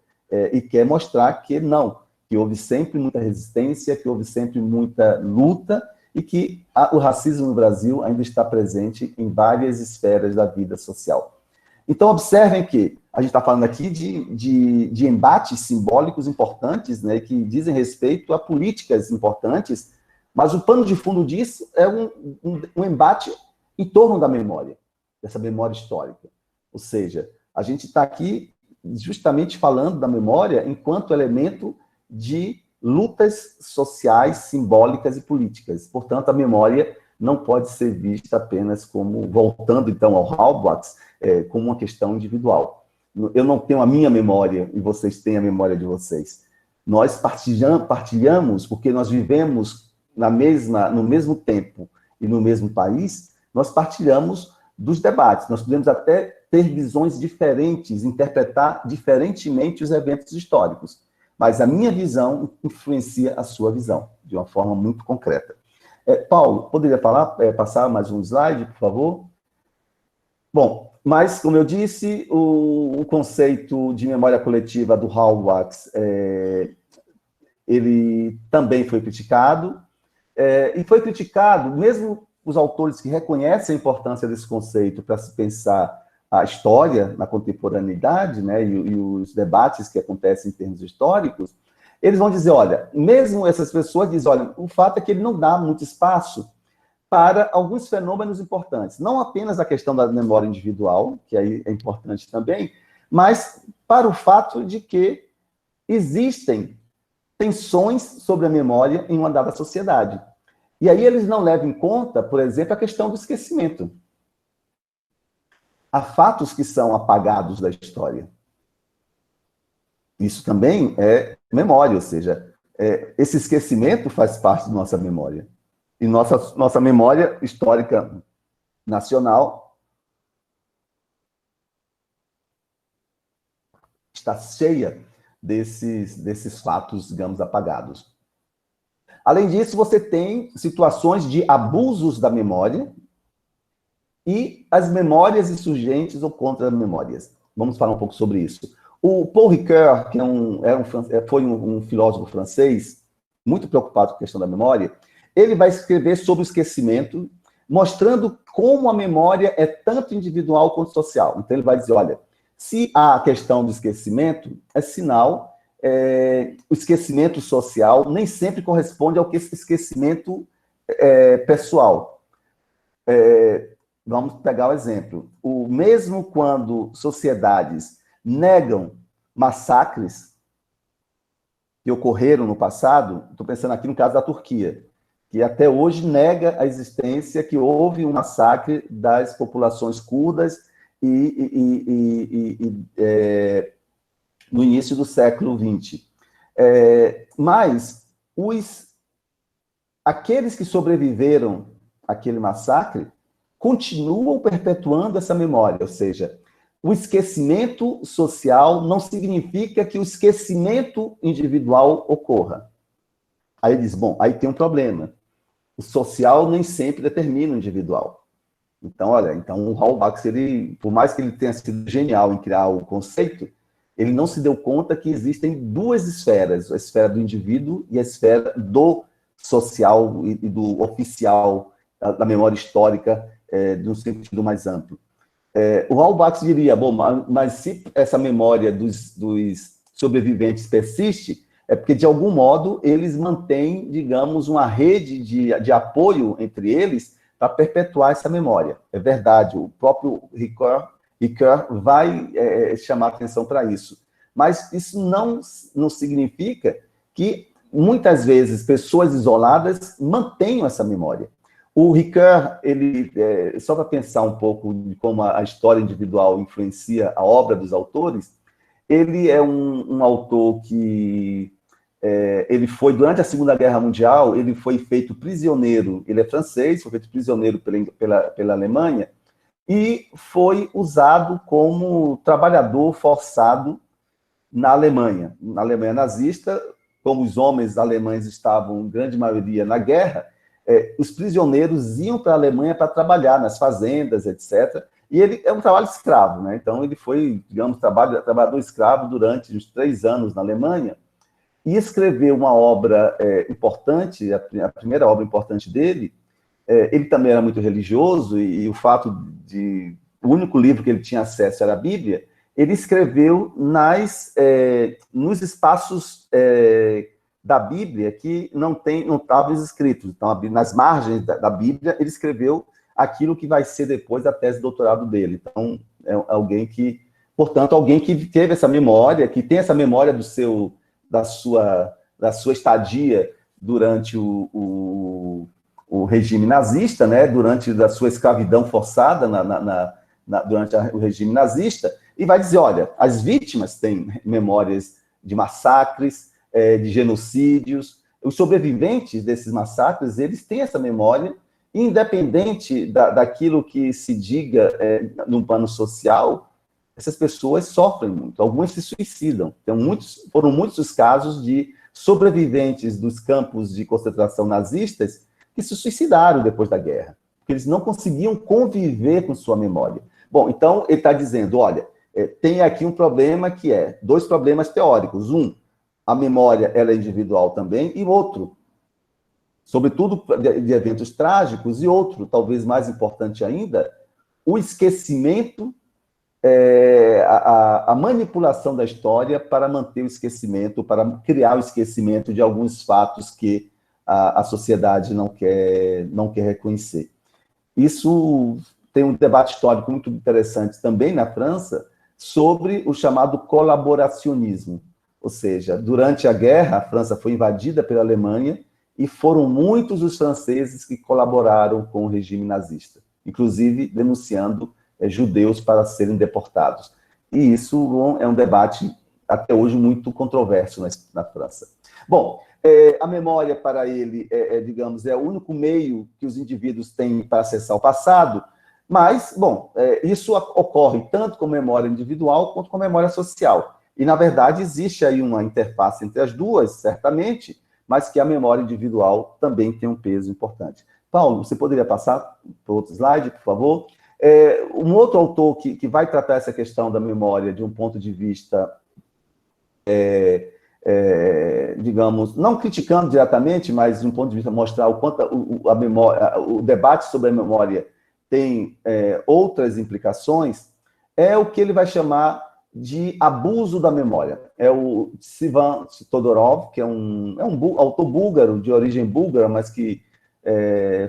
e quer mostrar que não, que houve sempre muita resistência, que houve sempre muita luta, e que o racismo no Brasil ainda está presente em várias esferas da vida social. Então, observem que a gente está falando aqui de embates simbólicos importantes, né, que dizem respeito a políticas importantes, mas o pano de fundo disso é um embate em torno da memória, dessa memória histórica. Ou seja, a gente está aqui justamente falando da memória enquanto elemento de lutas sociais, simbólicas e políticas. Portanto, a memória não pode ser vista apenas como, voltando então ao Halbwachs, como uma questão individual. Eu não tenho a minha memória e vocês têm a memória de vocês. Nós partilhamos porque nós vivemos no mesmo tempo e no mesmo país, nós partilhamos dos debates. Nós podemos até ter visões diferentes, interpretar diferentemente os eventos históricos, mas a minha visão influencia a sua visão, de uma forma muito concreta. Paulo, poderia passar mais um slide, por favor? Bom, mas, como eu disse, o conceito de memória coletiva do Halbwachs, ele também foi criticado, e foi criticado, mesmo os autores que reconhecem a importância desse conceito para se pensar a história na contemporaneidade, né, e os debates que acontecem em termos históricos, eles vão dizer, olha, mesmo essas pessoas dizem, olha, o fato é que ele não dá muito espaço para alguns fenômenos importantes, não apenas a questão da memória individual, que aí é importante também, mas para o fato de que existem tensões sobre a memória em uma dada sociedade. E aí eles não levam em conta, por exemplo, a questão do esquecimento. Há fatos que são apagados da história. Isso também é memória, ou seja, esse esquecimento faz parte da nossa memória. E nossa memória histórica nacional está cheia desses fatos, digamos, apagados. Além disso, você tem situações de abusos da memória e as memórias insurgentes ou contra-memórias. Vamos falar um pouco sobre isso. O Paul Ricoeur, que foi um filósofo francês, muito preocupado com a questão da memória, ele vai escrever sobre o esquecimento, mostrando como a memória é tanto individual quanto social. Então, ele vai dizer, olha, se há a questão do esquecimento, é sinal, o esquecimento social nem sempre corresponde ao esquecimento pessoal. Vamos pegar o exemplo. Mesmo quando sociedades negam massacres que ocorreram no passado, estou pensando aqui no caso da Turquia, que até hoje nega a existência que houve um massacre das populações curdas no início do século XX. Mas aqueles que sobreviveram àquele massacre continuam perpetuando essa memória, ou seja, o esquecimento social não significa que o esquecimento individual ocorra. Aí ele diz, bom, aí tem um problema. O social nem sempre determina o individual. Então, olha, o Raul Bax, por mais que ele tenha sido genial em criar o conceito, ele não se deu conta que existem duas esferas, a esfera do indivíduo e a esfera do social e do oficial, da memória histórica, de um sentido mais amplo. O Raul Bax diria, bom, mas se essa memória dos sobreviventes persiste, é porque, de algum modo, eles mantêm, digamos, uma rede de apoio entre eles para perpetuar essa memória. É verdade, o próprio Ricoeur vai chamar atenção para isso. Mas isso não significa que, muitas vezes, pessoas isoladas mantenham essa memória. O Ricoeur, só para pensar um pouco de como a história individual influencia a obra dos autores, ele é um autor que ele foi, durante a Segunda Guerra Mundial, ele foi feito prisioneiro, ele é francês, foi feito prisioneiro pela Alemanha, e foi usado como trabalhador forçado na Alemanha nazista. Como os homens alemães estavam, em grande maioria, na guerra, os prisioneiros iam para a Alemanha para trabalhar nas fazendas, etc., e ele é um trabalho escravo, né? Então, ele foi, digamos, trabalhador escravo durante uns 3 anos na Alemanha, e escreveu uma obra importante, a primeira obra importante dele. Ele também era muito religioso, e o fato o único livro que ele tinha acesso era a Bíblia. Ele escreveu nos espaços da Bíblia que não estavam escritos. Então, nas margens da Bíblia, ele escreveu aquilo que vai ser depois a tese de doutorado dele. Então, é alguém que teve essa memória, que tem essa memória da sua estadia durante o regime nazista, né? Durante a sua escravidão forçada durante o regime nazista, e vai dizer, olha, as vítimas têm memórias de massacres, de genocídios, os sobreviventes desses massacres, eles têm essa memória, independente daquilo que se diga no plano social. Essas pessoas sofrem muito, algumas se suicidam. Então, foram muitos os casos de sobreviventes dos campos de concentração nazistas que se suicidaram depois da guerra, porque eles não conseguiam conviver com sua memória. Bom, então, ele está dizendo, olha, tem aqui um problema que dois problemas teóricos. A memória ela é individual também, e outro, sobretudo de eventos trágicos, e outro, talvez mais importante ainda, o esquecimento a manipulação da história para manter o esquecimento, para criar o esquecimento de alguns fatos que a sociedade não quer reconhecer. Isso tem um debate histórico muito interessante também na França sobre o chamado colaboracionismo. Ou seja, durante a guerra, a França foi invadida pela Alemanha e foram muitos os franceses que colaboraram com o regime nazista, inclusive denunciando judeus para serem deportados. E isso é um debate até hoje muito controverso na França. Bom, a memória para ele, digamos, é o único meio que os indivíduos têm para acessar o passado, mas, bom, isso ocorre tanto com memória individual quanto com memória social. E, na verdade, existe aí uma interface entre as duas, certamente, mas que a memória individual também tem um peso importante. Paulo, você poderia passar para outro slide, por favor? Um outro autor que vai tratar essa questão da memória de um ponto de vista, digamos, não criticando diretamente, mas de um ponto de vista mostrar o quanto a memória, o debate sobre a memória tem outras implicações, é o que ele vai chamar de abuso da memória. É o Sivan Todorov, que é um autor búlgaro, de origem búlgara, mas que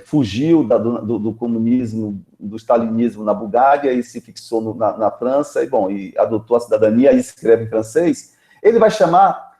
fugiu do comunismo, do stalinismo na Bulgária e se fixou na França, e adotou a cidadania e escreve em francês. Ele vai chamar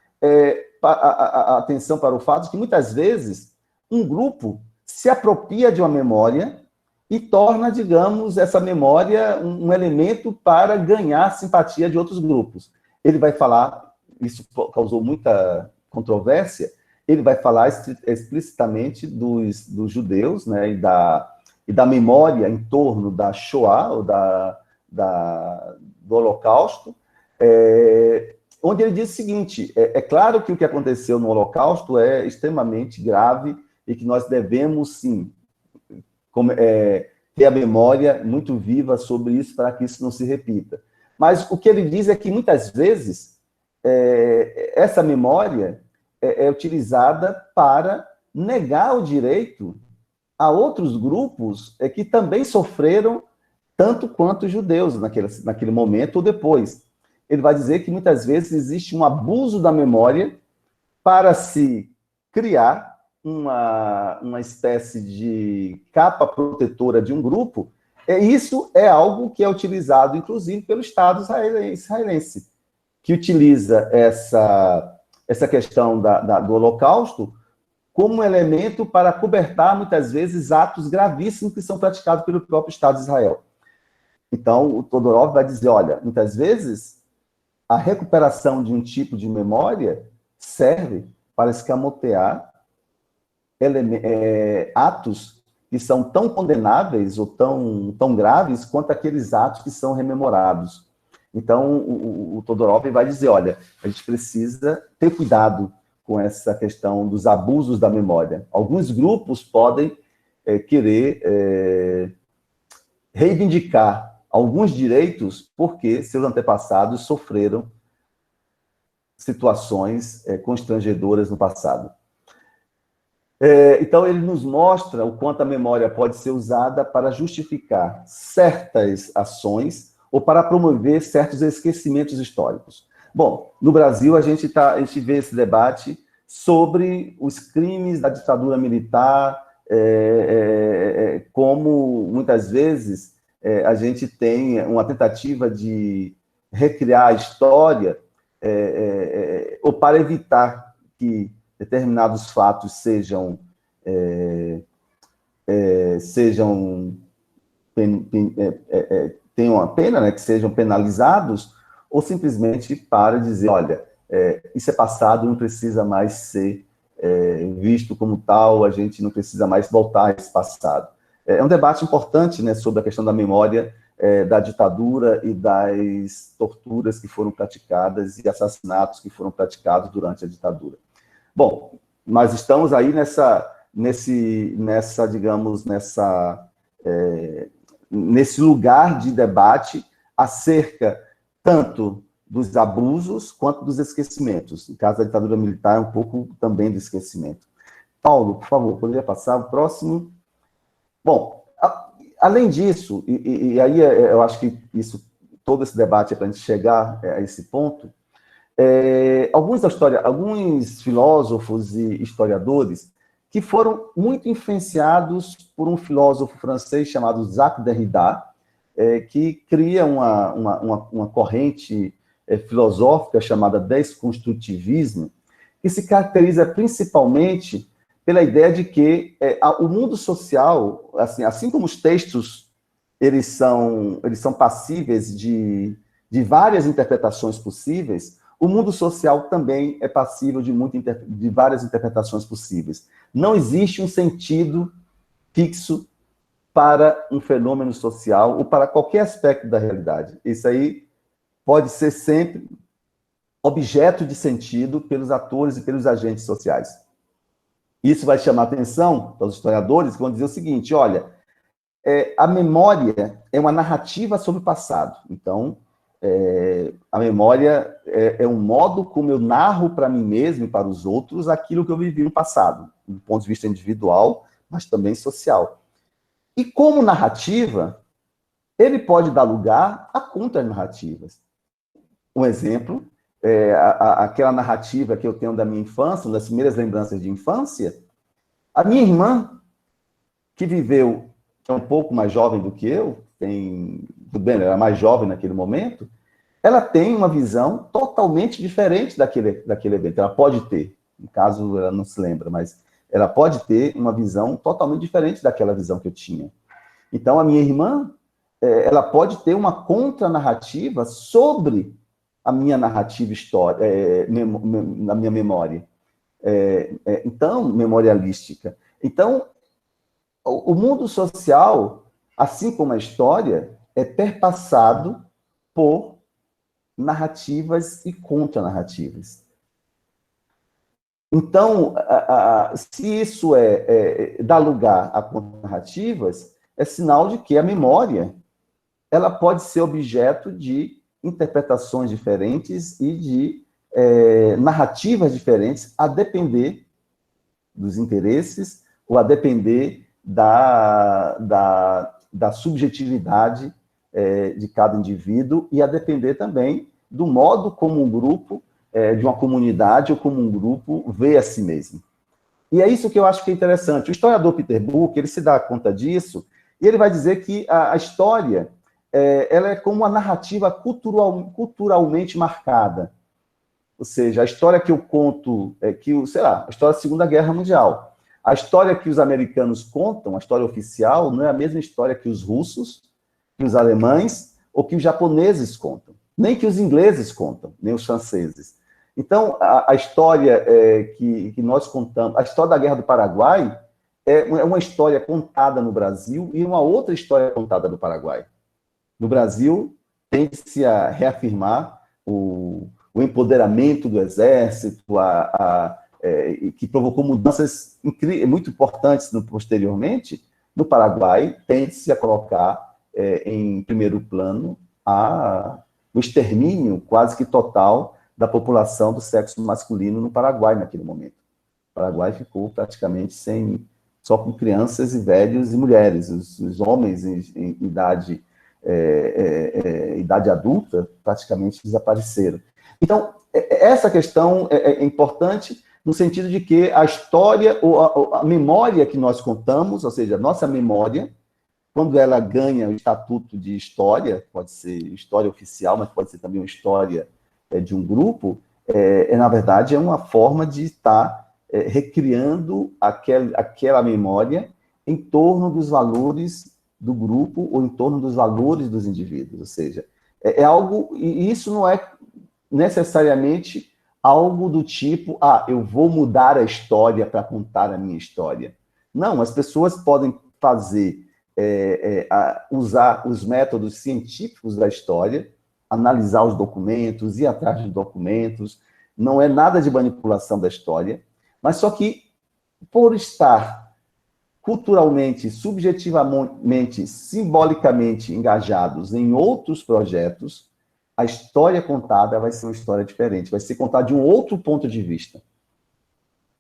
a atenção para o fato de que, muitas vezes, um grupo se apropria de uma memória e torna, digamos, essa memória um elemento para ganhar simpatia de outros grupos. Ele vai falar, isso causou muita controvérsia, ele vai falar explicitamente dos judeus, né, e da memória em torno da Shoah, ou do Holocausto, onde ele diz o seguinte: é claro que o que aconteceu no Holocausto é extremamente grave e que nós devemos, sim, ter a memória muito viva sobre isso para que isso não se repita. Mas o que ele diz é que, muitas vezes, essa memória é utilizada para negar o direito a outros grupos que também sofreram tanto quanto os judeus naquele momento ou depois. Ele vai dizer que, muitas vezes, existe um abuso da memória para se criar uma espécie de capa protetora de um grupo. Isso é algo que é utilizado, inclusive, pelo Estado israelense, que utiliza essa questão do Holocausto como um elemento para cobertar, muitas vezes, atos gravíssimos que são praticados pelo próprio Estado de Israel. Então, o Todorov vai dizer, olha, muitas vezes, a recuperação de um tipo de memória serve para escamotear atos que são tão condenáveis ou tão graves quanto aqueles atos que são rememorados. Então, o Todorov vai dizer, olha, a gente precisa ter cuidado com essa questão dos abusos da memória. Alguns grupos podem querer reivindicar alguns direitos porque seus antepassados sofreram situações constrangedoras no passado. Então, ele nos mostra o quanto a memória pode ser usada para justificar certas ações ou para promover certos esquecimentos históricos. Bom, no Brasil, a gente vê esse debate sobre os crimes da ditadura militar, como, muitas vezes, a gente tem uma tentativa de recriar a história ou para evitar que determinados fatos tenham a pena, né, que sejam penalizados, ou simplesmente para dizer, olha, isso é passado, não precisa mais ser visto como tal, a gente não precisa mais voltar a esse passado. É um debate importante, né, sobre a questão da memória da ditadura e das torturas que foram praticadas e assassinatos que foram praticados durante a ditadura. Bom, nós estamos aí nesse lugar de debate acerca tanto dos abusos quanto dos esquecimentos. No caso da ditadura militar, é um pouco também do esquecimento. Paulo, por favor, poderia passar o próximo? Bom, além disso, e aí eu acho que isso todo esse debate para a gente chegar a esse ponto, alguns filósofos e historiadores que foram muito influenciados por um filósofo francês chamado Jacques Derrida, que cria uma corrente filosófica chamada desconstrutivismo, que se caracteriza principalmente pela ideia de que o mundo social, assim como os textos eles são passíveis de várias interpretações possíveis, o mundo social também é passível de várias interpretações possíveis. Não existe um sentido fixo para um fenômeno social ou para qualquer aspecto da realidade. Isso aí pode ser sempre objeto de sentido pelos atores e pelos agentes sociais. Isso vai chamar a atenção dos historiadores, que vão dizer o seguinte: olha, a memória é uma narrativa sobre o passado. Então, a memória é um modo como eu narro para mim mesmo e para os outros aquilo que eu vivi no passado, do ponto de vista individual, mas também social. E como narrativa, ele pode dar lugar a contranarrativas. Um exemplo, aquela narrativa que eu tenho da minha infância, uma das primeiras lembranças de infância, a minha irmã, que viveu, que é um pouco mais jovem do que eu, tudo bem, ela era mais jovem naquele momento, ela tem uma visão totalmente diferente daquele evento. Ela pode ter, no caso, ela não se lembra, mas ela pode ter uma visão totalmente diferente daquela visão que eu tinha. Então, a minha irmã, ela pode ter uma contranarrativa sobre a minha narrativa na minha memória. Então, memorialística. Então, o mundo social, assim como a história, é perpassado por narrativas e contranarrativas. Então, se isso dá lugar a contranarrativas, é sinal de que a memória ela pode ser objeto de interpretações diferentes e de narrativas diferentes, a depender dos interesses ou a depender da subjetividade de cada indivíduo e a depender também do modo como um grupo, de uma comunidade ou como um grupo vê a si mesmo. E é isso que eu acho que é interessante. O historiador Peter Brook, ele se dá conta disso e ele vai dizer que a história ela é como uma narrativa culturalmente marcada. Ou seja, a história que eu conto, a história da Segunda Guerra Mundial. A história que os americanos contam, a história oficial, não é a mesma história que os russos, que os alemães ou que os japoneses contam. Nem que os ingleses contam, nem os franceses. Então, a história que nós contamos, a história da Guerra do Paraguai é uma história contada no Brasil e uma outra história contada no Paraguai. No Brasil, tende-se a reafirmar o empoderamento do exército, que provocou mudanças muito importantes posteriormente. No Paraguai, tende-se a colocar em primeiro plano o extermínio quase que total da população do sexo masculino no Paraguai naquele momento. O Paraguai ficou praticamente só com crianças e velhos e mulheres. Os homens em idade adulta praticamente desapareceram. Então, essa questão é importante no sentido de que a história, ou a memória que nós contamos, ou seja, a nossa memória, quando ela ganha o estatuto de história, pode ser história oficial, mas pode ser também uma história de um grupo, na verdade, é uma forma de estar recriando aquela memória em torno dos valores do grupo ou em torno dos valores dos indivíduos. Ou seja, é algo, e isso não é necessariamente algo do tipo, eu vou mudar a história para contar a minha história. Não, as pessoas podem usar os métodos científicos da história, analisar os documentos, ir atrás dos documentos, não é nada de manipulação da história, mas só que, por estar culturalmente, subjetivamente, simbolicamente engajados em outros projetos, a história contada vai ser uma história diferente, vai ser contada de um outro ponto de vista.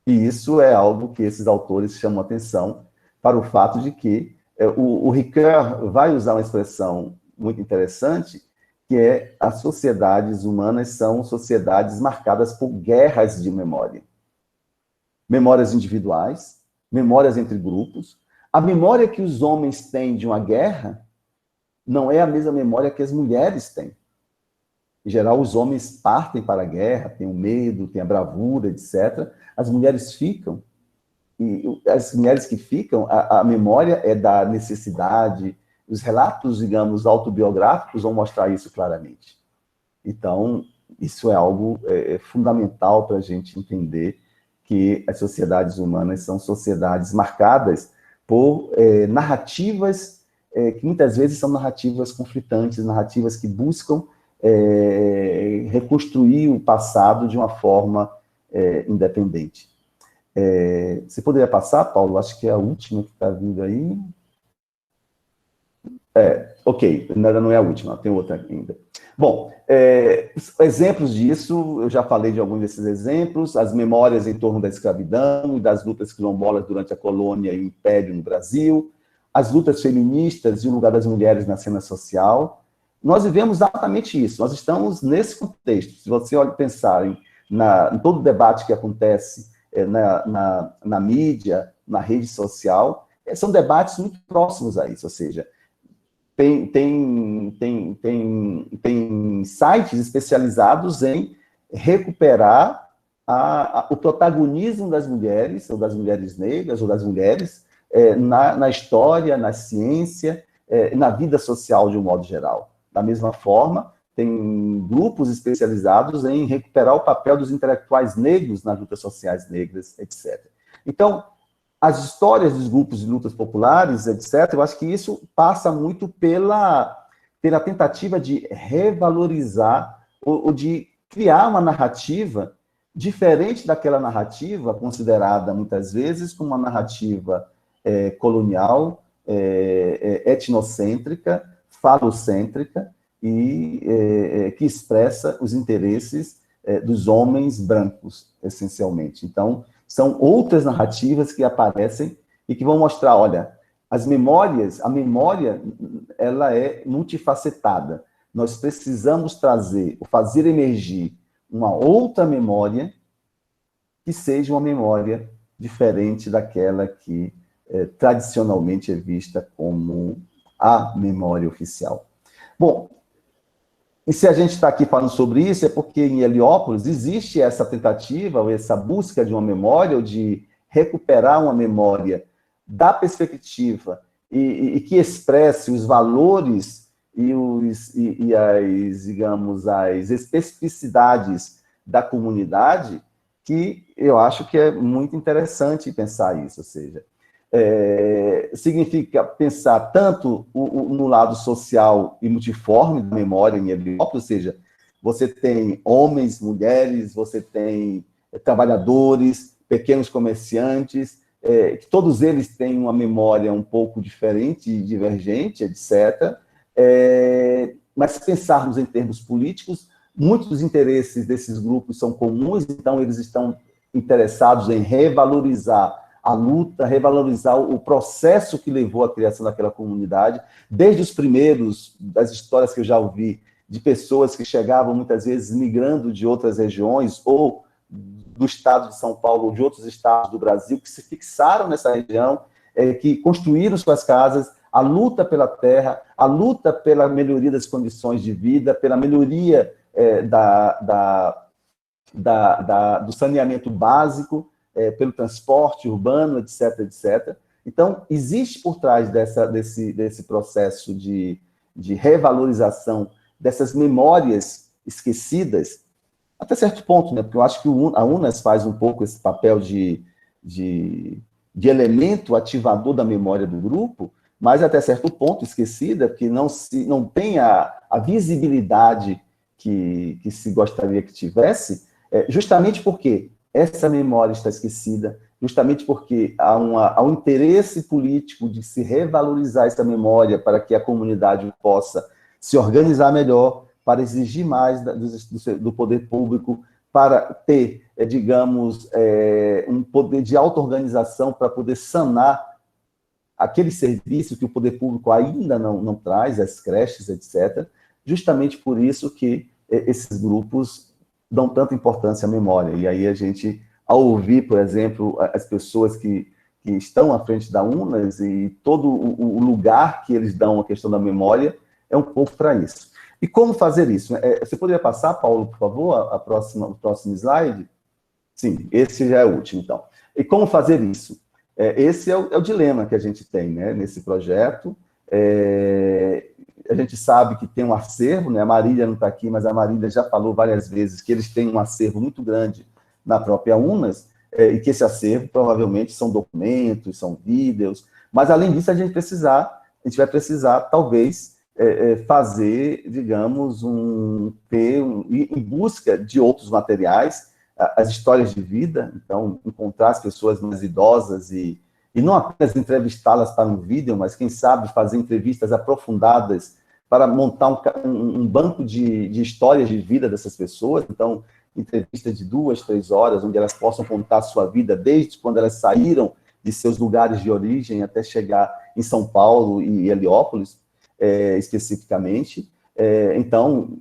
E isso é algo que esses autores chamam atenção para o fato de que o Ricoeur vai usar uma expressão muito interessante, que é as sociedades humanas são sociedades marcadas por guerras de memória. Memórias individuais, memórias entre grupos. A memória que os homens têm de uma guerra não é a mesma memória que as mulheres têm. Em geral, os homens partem para a guerra, têm o medo, têm a bravura, etc. As mulheres ficam. E as mulheres que ficam, a memória é da necessidade. Os relatos, digamos, autobiográficos vão mostrar isso claramente. Então, isso é algo fundamental para a gente entender que as sociedades humanas são sociedades marcadas por narrativas que muitas vezes são narrativas conflitantes, narrativas que buscam reconstruir o passado de uma forma independente. Você poderia passar, Paulo? Acho que é a última que está vindo aí. Ok, ainda não é a última, tem outra ainda. Bom, exemplos disso, eu já falei de alguns desses exemplos, as memórias em torno da escravidão e das lutas quilombolas durante a colônia e o império no Brasil, as lutas feministas e o lugar das mulheres na cena social. Nós vivemos exatamente isso, nós estamos nesse contexto. Se você pensar em todo o debate que acontece na mídia, na rede social, são debates muito próximos a isso, ou seja, tem sites especializados em recuperar o protagonismo das mulheres, ou das mulheres negras, ou das mulheres, na história, na ciência, na vida social de um modo geral. Da mesma forma, tem grupos especializados em recuperar o papel dos intelectuais negros nas lutas sociais negras, etc. Então, as histórias dos grupos de lutas populares, etc., eu acho que isso passa muito pela tentativa de revalorizar ou de criar uma narrativa diferente daquela narrativa considerada, muitas vezes, como uma narrativa colonial, etnocêntrica, falocêntrica, e que expressa os interesses dos homens brancos, essencialmente. Então, são outras narrativas que aparecem e que vão mostrar, olha, a memória, ela é multifacetada. Nós precisamos fazer emergir uma outra memória que seja uma memória diferente daquela que tradicionalmente é vista como a memória oficial. Bom, e se a gente está aqui falando sobre isso, é porque em Heliópolis existe essa tentativa, ou essa busca de uma memória, ou de recuperar uma memória da perspectiva e que expresse os valores e as, digamos, as especificidades da comunidade, que eu acho que é muito interessante pensar isso, ou seja, significa pensar tanto no lado social e multiforme da memória em Heliópolis, ou seja, você tem homens, mulheres, você tem trabalhadores, pequenos comerciantes, que todos eles têm uma memória um pouco diferente e divergente, etc. Mas se pensarmos em termos políticos, muitos dos interesses desses grupos são comuns, então eles estão interessados em revalorizar a luta, revalorizar o processo que levou à criação daquela comunidade, desde os primeiros, das histórias que eu já ouvi, de pessoas que chegavam muitas vezes migrando de outras regiões, ou do estado de São Paulo, ou de outros estados do Brasil, que se fixaram nessa região, que construíram suas casas, a luta pela terra, a luta pela melhoria das condições de vida, pela melhoria do saneamento básico, pelo transporte urbano, etc., etc. Então, existe por trás desse processo de revalorização dessas memórias esquecidas, até certo ponto, né? Porque eu acho que a UNAS faz um pouco esse papel de elemento ativador da memória do grupo, mas até certo ponto esquecida, porque não tem a visibilidade que se gostaria que tivesse, justamente porque essa memória está esquecida, justamente porque há um interesse político de se revalorizar essa memória para que a comunidade possa se organizar melhor, para exigir mais do poder público, para ter, digamos, um poder de auto-organização para poder sanar aquele serviço que o poder público ainda não traz, as creches, etc. justamente por isso que esses grupos dão tanta importância à memória. E aí a gente, ao ouvir, por exemplo, as pessoas que estão à frente da UNAS e todo o lugar que eles dão à questão da memória, é um pouco para isso. E como fazer isso? Você poderia passar, Paulo, por favor, o próximo slide? Sim, esse já é o último, então. E como fazer isso? Esse é o dilema que a gente tem, né, nesse projeto. A gente sabe que tem um acervo, né? A Marília não está aqui, mas a Marília já falou várias vezes que eles têm um acervo muito grande na própria UNAS, e que esse acervo provavelmente são documentos, são vídeos, mas além disso a gente vai precisar, talvez, fazer, digamos, ir em busca de outros materiais, as histórias de vida, então, encontrar as pessoas mais idosas e não apenas entrevistá-las para um vídeo, mas, quem sabe, fazer entrevistas aprofundadas para montar um banco de histórias de vida dessas pessoas. Então, entrevistas de 2, 3 horas, onde elas possam contar a sua vida, desde quando elas saíram de seus lugares de origem até chegar em São Paulo e Heliópolis, especificamente. Então,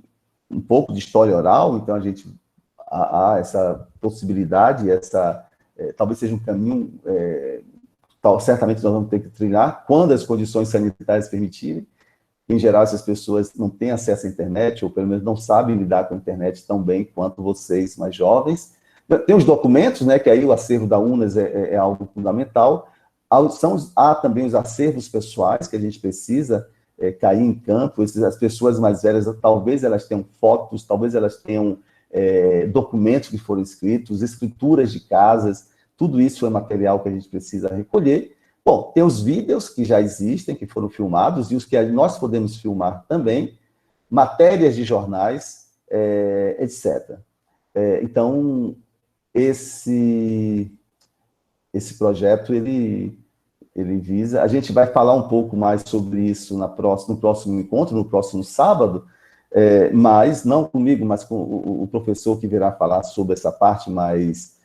um pouco de história oral, então a gente há essa possibilidade, talvez seja um caminho, certamente nós vamos ter que trilhar, quando as condições sanitárias permitirem. Em geral, essas pessoas não têm acesso à internet, ou pelo menos não sabem lidar com a internet tão bem quanto vocês, mais jovens. Tem os documentos, né, que aí o acervo da UNAS é algo fundamental. Há também os acervos pessoais, que a gente precisa cair em campo. As pessoas mais velhas, talvez elas tenham fotos, talvez elas tenham documentos que foram escritos, escrituras de casas, tudo isso é material que a gente precisa recolher. Bom, tem os vídeos que já existem, que foram filmados, e os que nós podemos filmar também, matérias de jornais, etc. Então, esse projeto, ele visa... A gente vai falar um pouco mais sobre isso no próximo encontro, no próximo sábado, mas não comigo, mas com o professor que virá falar sobre essa parte mais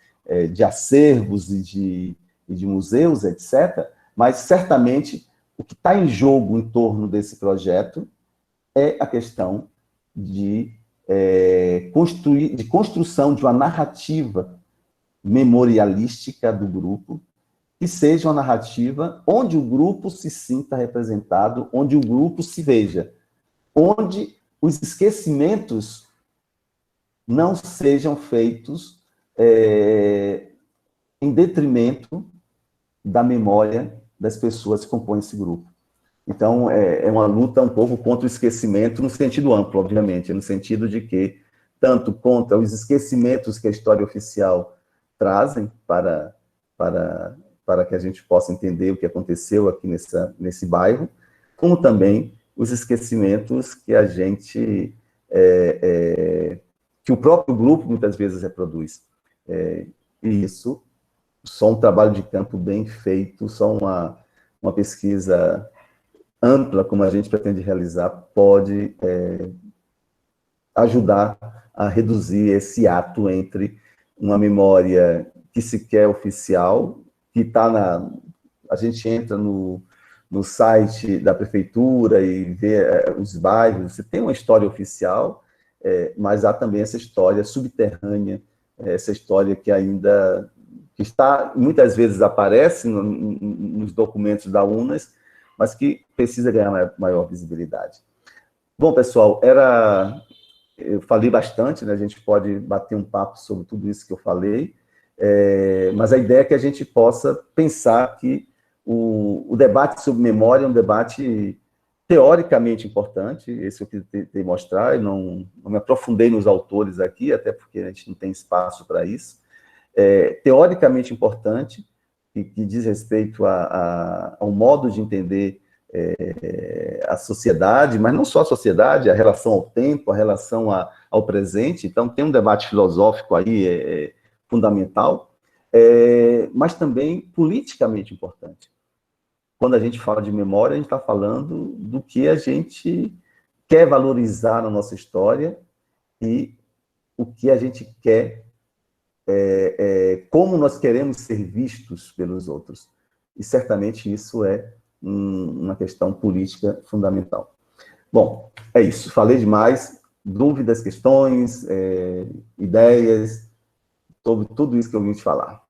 de acervos e de museus, etc. Mas, certamente, o que está em jogo em torno desse projeto é a questão de construção de uma narrativa memorialística do grupo, que seja uma narrativa onde o grupo se sinta representado, onde o grupo se veja, onde os esquecimentos não sejam feitos em detrimento da memória das pessoas que compõem esse grupo. Então, é uma luta um pouco contra o esquecimento, no sentido amplo, obviamente, no sentido de que, tanto contra os esquecimentos que a história oficial trazem para que a gente possa entender o que aconteceu aqui nesse bairro, como também os esquecimentos que a gente... que o próprio grupo, muitas vezes, reproduz. E isso, só um trabalho de campo bem feito, só uma pesquisa ampla, como a gente pretende realizar, pode ajudar a reduzir esse ato entre uma memória que se quer oficial, que está a gente entra no site da prefeitura e vê os bairros, você tem uma história oficial, mas há também essa história subterrânea, essa história que ainda muitas vezes aparece nos documentos da UNAS, mas que precisa ganhar maior visibilidade. Bom, pessoal, eu falei bastante, né? A gente pode bater um papo sobre tudo isso que eu falei, mas a ideia é que a gente possa pensar que o debate sobre memória é um debate teoricamente importante, esse eu tentei mostrar, e não me aprofundei nos autores aqui, até porque a gente não tem espaço para isso. Teoricamente importante, que diz respeito ao modo de entender a sociedade, mas não só a sociedade, a relação ao tempo, a relação ao presente. Então, tem um debate filosófico aí fundamental, mas também politicamente importante. Quando a gente fala de memória, a gente está falando do que a gente quer valorizar na nossa história e o que a gente quer, como nós queremos ser vistos pelos outros. E certamente isso é uma questão política fundamental. Bom, é isso. Falei demais. Dúvidas, questões, ideias, sobre tudo isso que eu vim te falar.